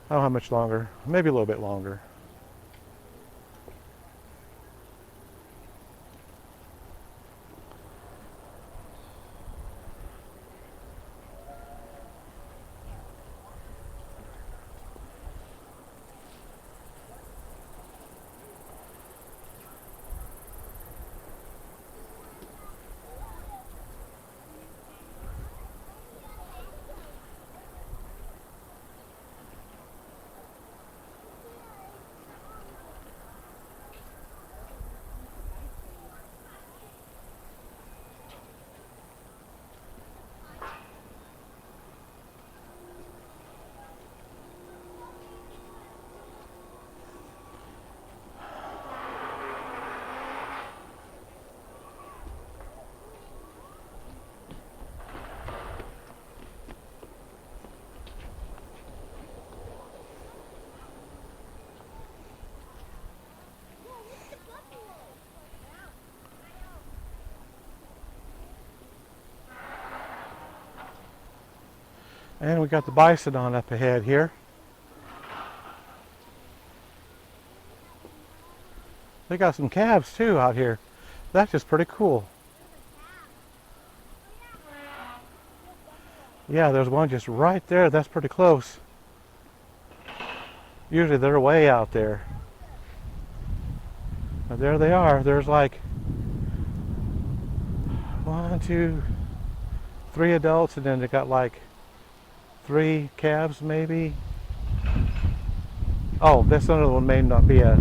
don't know how much longer, maybe a little bit longer. And we got the bison on up ahead here. They got some calves too out here. That's just pretty cool. Yeah, there's one just right there. That's pretty close. Usually they're way out there. But there they are. There's like 1, 2, 3 adults, and then they got like 3 calves maybe. Oh, this other one may not be a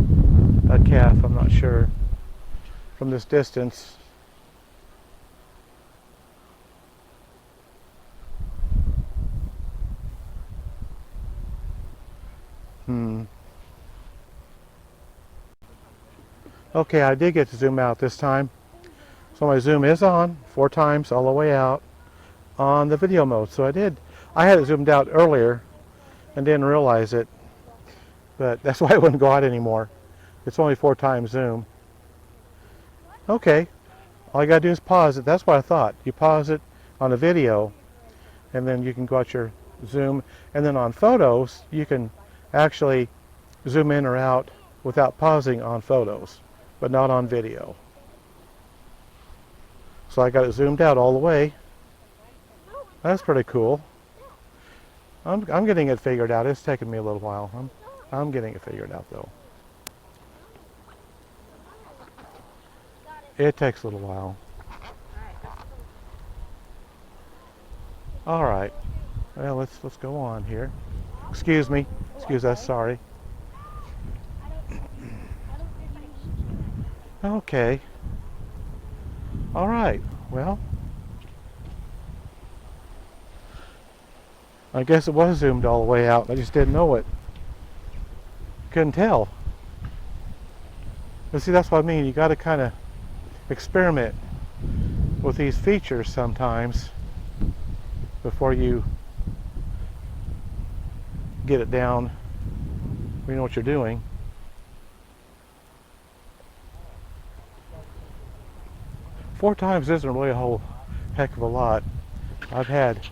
calf, I'm not sure from this distance. Okay, I did get to zoom out this time. So my zoom is on 4 times all the way out on the video mode. So I had it zoomed out earlier and didn't realize it, but that's why it wouldn't go out anymore. It's only 4 times zoom. Okay, all you gotta do is pause it. That's what I thought. You pause it on a video and then you can go out your zoom, and then on photos you can actually zoom in or out without pausing on photos, but not on video. So I got it zoomed out all the way. That's pretty cool. I'm getting it figured out. It's taking me a little while. I'm getting it figured out though. It takes a little while. All right. Well, let's go on here. Excuse me. Excuse us. Sorry. Okay. All right. Well, I guess it was zoomed all the way out. I just didn't know it. Couldn't tell. But see, that's what I mean. You got to kind of experiment with these features sometimes before you get it down. You know what you're doing. Four times isn't really a whole heck of a lot. I've had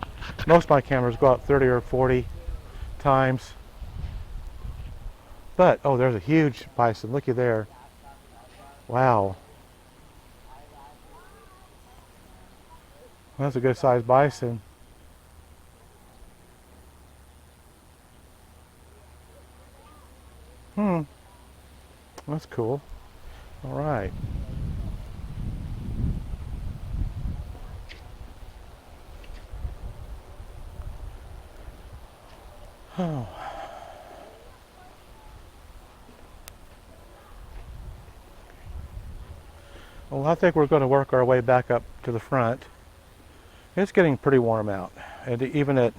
most of my cameras go out 30 or 40 times. But, oh, there's a huge bison. Looky there. Wow. That's a good sized bison. That's cool. All right. Oh. Well, I think we're going to work our way back up to the front. It's getting pretty warm out, and even at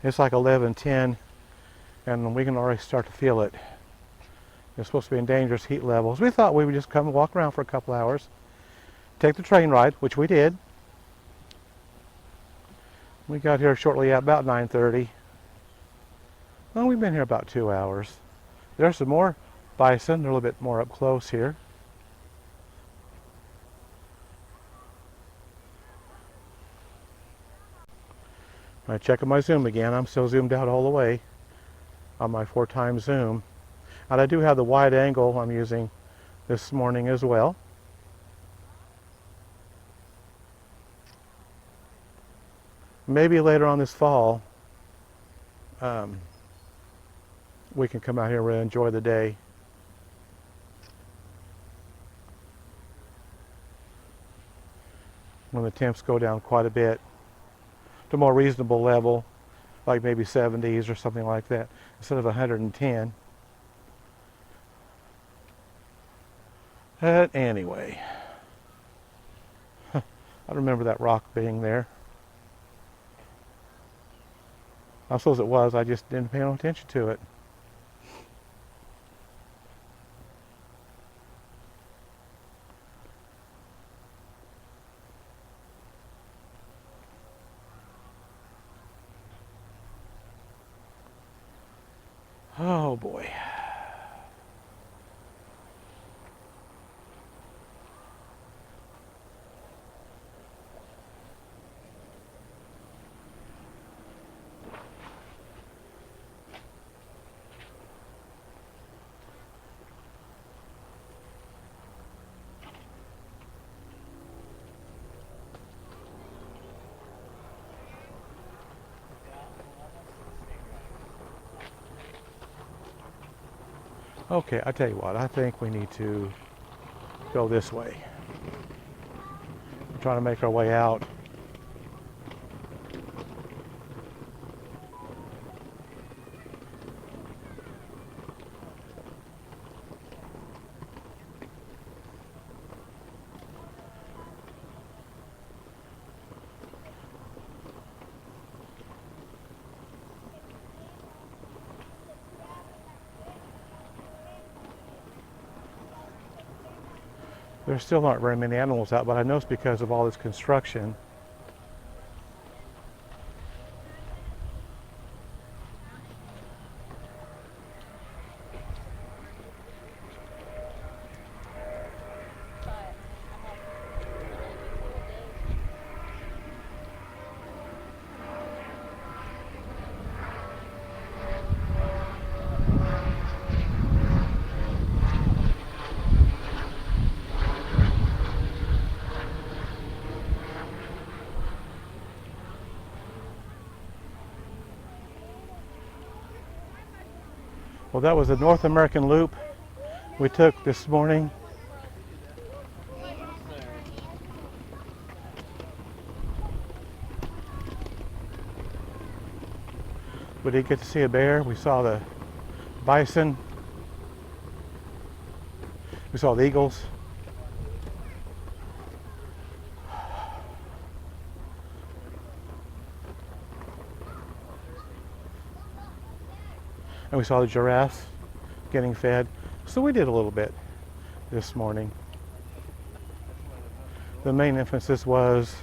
it's like 11:10, and we can already start to feel it. It's supposed to be in dangerous heat levels. We thought we would just come and walk around for a couple hours, take the train ride, which we did. We got here shortly at about 9:30. Well, we've been here about 2 hours. There's some more bison. They're a little bit more up close here. I'm checking my zoom again. I'm still zoomed out all the way on my 4 times zoom. And I do have the wide angle I'm using this morning as well. Maybe later on this fall, we can come out here and really enjoy the day. When the temps go down quite a bit to a more reasonable level, like maybe 70s or something like that, instead of 110. But anyway, I remember that rock being there. I suppose it was, I just didn't pay no attention to it. Oh boy. Okay, I tell you what, I think we need to go this way. We're trying to make our way out. There still aren't very many animals out, but I know it's because of all this construction. Well, that was the North American loop we took this morning. We did get to see a bear. We saw the bison. We saw the eagles. And we saw the giraffes getting fed. So we did a little bit this morning. The main emphasis was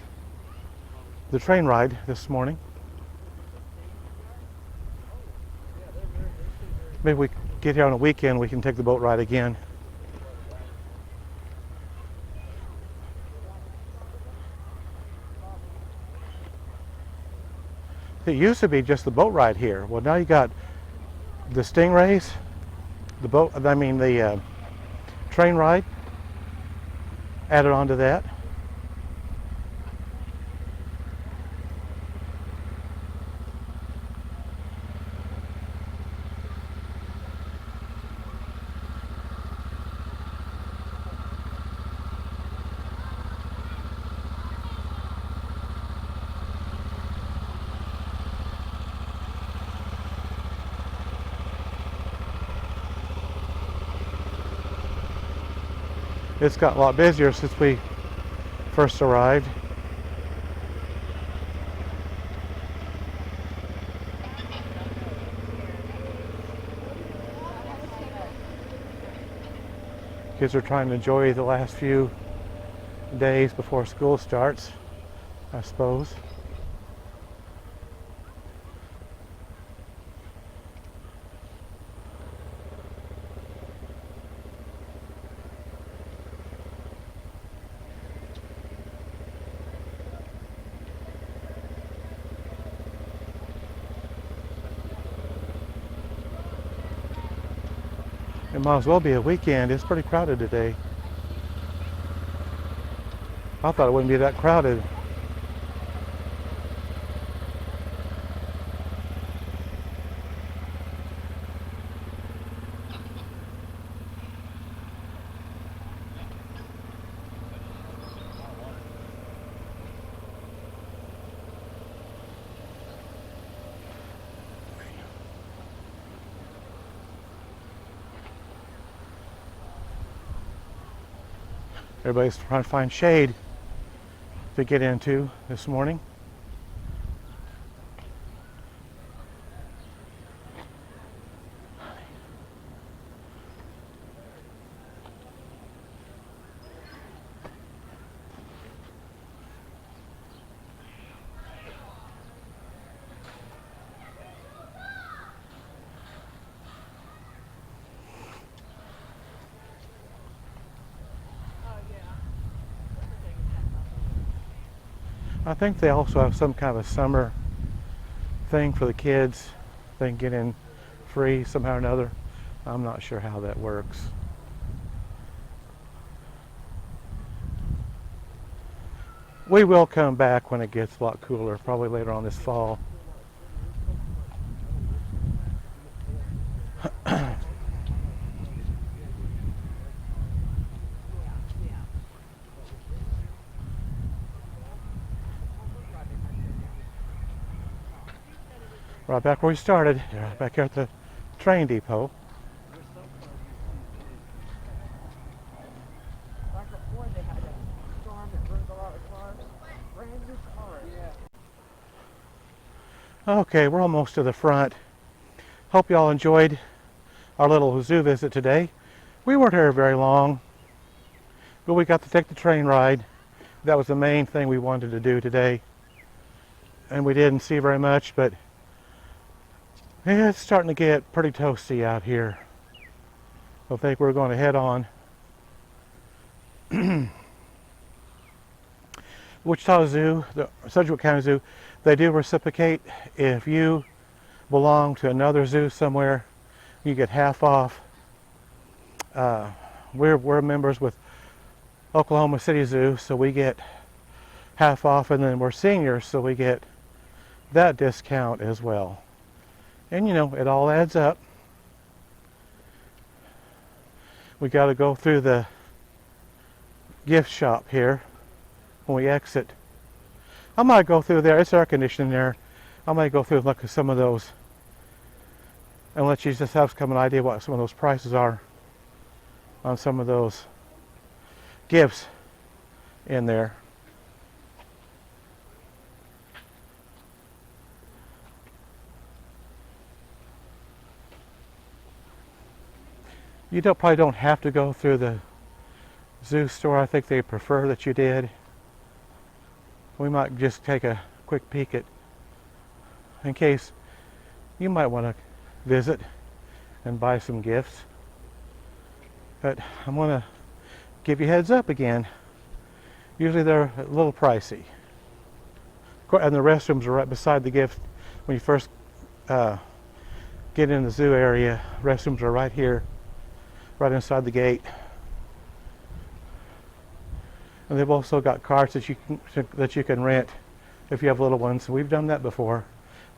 the train ride this morning. Maybe we get here on a weekend, we can take the boat ride again. It used to be just the boat ride here. Well, now you got the stingrays, the train ride added on to that. It's got a lot busier since we first arrived. Kids are trying to enjoy the last few days before school starts, I suppose. It might as well be a weekend. It's pretty crowded today. I thought it wouldn't be that crowded. Everybody's trying to find shade to get into this morning. I think they also have some kind of a summer thing for the kids. They can get in free somehow or another. I'm not sure how that works. We will come back when it gets a lot cooler, probably later on this fall. Right back where we started, right back here at the train depot. Like before they had a storm that burned a lot of cars. Brand new cars. Yeah. Okay, we're almost to the front. Hope y'all enjoyed our little zoo visit today. We weren't here very long, but we got to take the train ride. That was the main thing we wanted to do today. And we didn't see very much, but yeah, it's starting to get pretty toasty out here. I think we're going to head on. Wichita Zoo, the Sedgwick County Zoo, they do reciprocate. If you belong to another zoo somewhere, you get half off. We're members with Oklahoma City Zoo, so we get half off, and then we're seniors, so we get that discount as well. And you know, it all adds up. We got to go through the gift shop here when we exit. I might go through there. It's air conditioning there. I might go through and look at some of those and let you just have some idea what some of those prices are on some of those gifts in there. You probably don't have to go through the zoo store. I think they prefer that you did. We might just take a quick peek at, in case you might want to visit and buy some gifts. But I'm going to give you heads up again. Usually they're a little pricey. And the restrooms are right beside the gift. When you first get in the zoo area, restrooms are right here, right inside the gate. And they've also got carts that you can rent if you have little ones. We've done that before,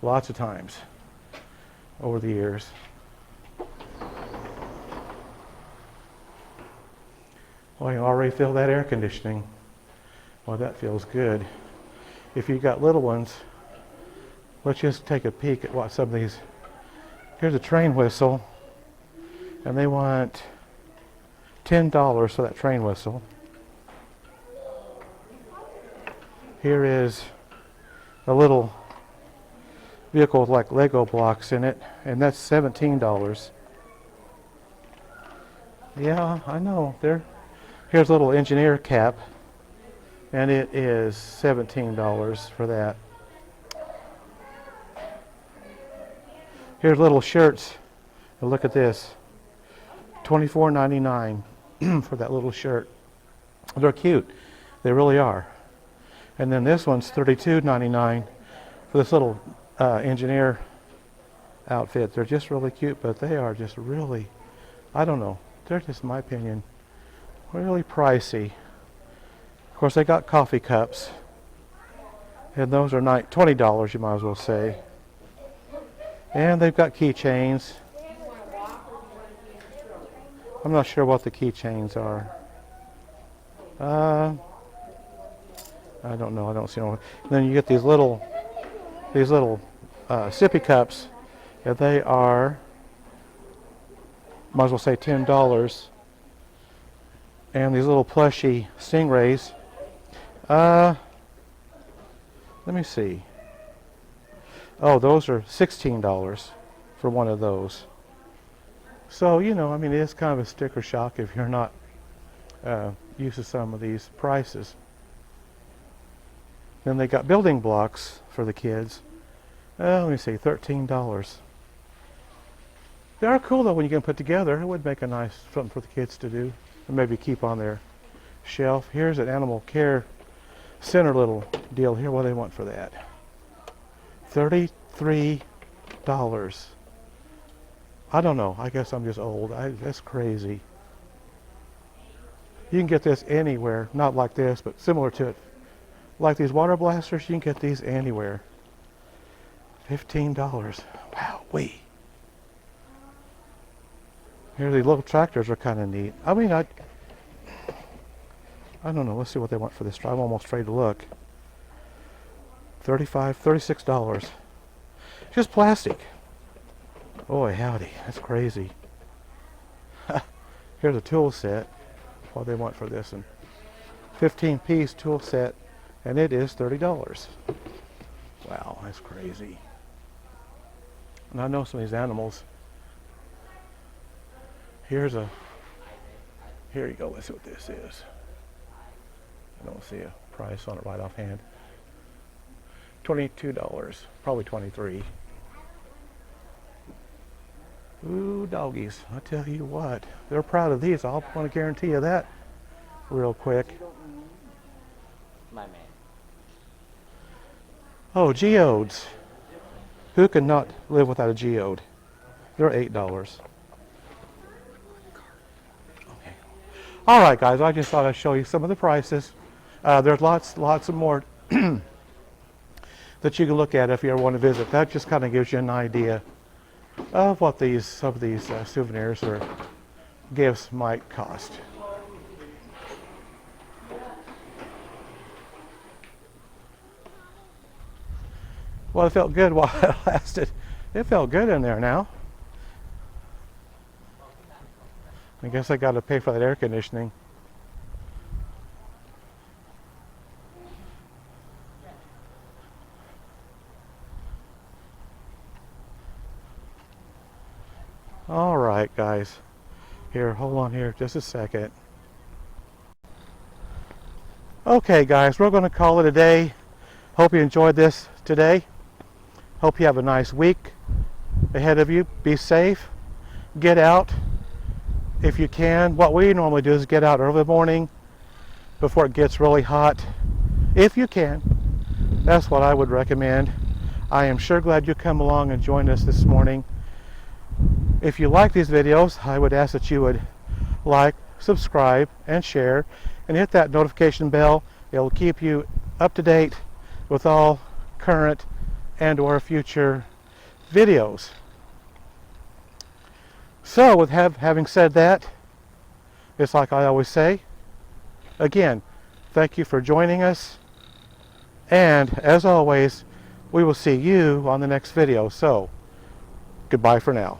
lots of times over the years. Well, you already feel that air conditioning. Well, that feels good. If you've got little ones, let's just take a peek at what some of these. Here's a train whistle, and they want $10 for that train whistle. Here is a little vehicle with like Lego blocks in it, and that's $17. Yeah, I know. Here's a little engineer cap, and it is $17 for that. Here's little shirts. And look at this. $24.99 for that little shirt. They're cute. They really are. And then this one's $32.99 for this little engineer outfit. They're just really cute, but they are just really, I don't know. They're just, in my opinion, really pricey. Of course, they got coffee cups, and those are $20, you might as well say. And they've got keychains. I'm not sure what the keychains are. I don't know. I don't see no. Then you get these little sippy cups, and they are, might as well say $10. And these little plushy stingrays. Let me see. Oh, those are $16 for one of those. So, you know, I mean, it is kind of a sticker shock if you're not used to some of these prices. Then they got building blocks for the kids. Let me see, $13. They are cool though when you can put together. It would make a nice something for the kids to do, and maybe keep on their shelf. Here's an animal care center little deal here. What do they want for that? $33. I don't know. I guess I'm just old. That's crazy. You can get this anywhere. Not like this, but similar to it. Like these water blasters, you can get these anywhere. $15. Wow, wee. Here, these little tractors are kind of neat. I mean, I don't know. Let's see what they want for this. I'm almost afraid to look. $36. Just plastic. Boy, howdy, that's crazy. Here's a tool set. What they want for this one. 15-piece tool set, and it is $30. Wow, that's crazy. And I know some of these animals. Here you go, let's see what this is. I don't see a price on it right offhand. $22, probably 23. Ooh, doggies, I tell you what, they're proud of these. I'll want to guarantee you that real quick. My man. Oh, geodes. Who can not live without a geode? They're $8. Okay. All right, guys, I just thought I'd show you some of the prices. There's lots of more that you can look at if you ever want to visit. That just kind of gives you an idea of what some of these souvenirs or gifts might cost. Well, it felt good while it lasted. It felt good in there now. I guess I got to pay for that air conditioning. All right, guys. Here, hold on here just a second. Okay, guys, we're going to call it a day. Hope you enjoyed this today. Hope you have a nice week ahead of you. Be safe. Get out if you can. What we normally do is get out early in the morning before it gets really hot. If you can. That's what I would recommend. I am sure glad you come along and join us this morning. If you like these videos, I would ask that you would like, subscribe, and share, and hit that notification bell. It'll keep you up to date with all current and or future videos. So with having said that, it's like I always say, again, thank you for joining us, and as always, we will see you on the next video. So goodbye for now.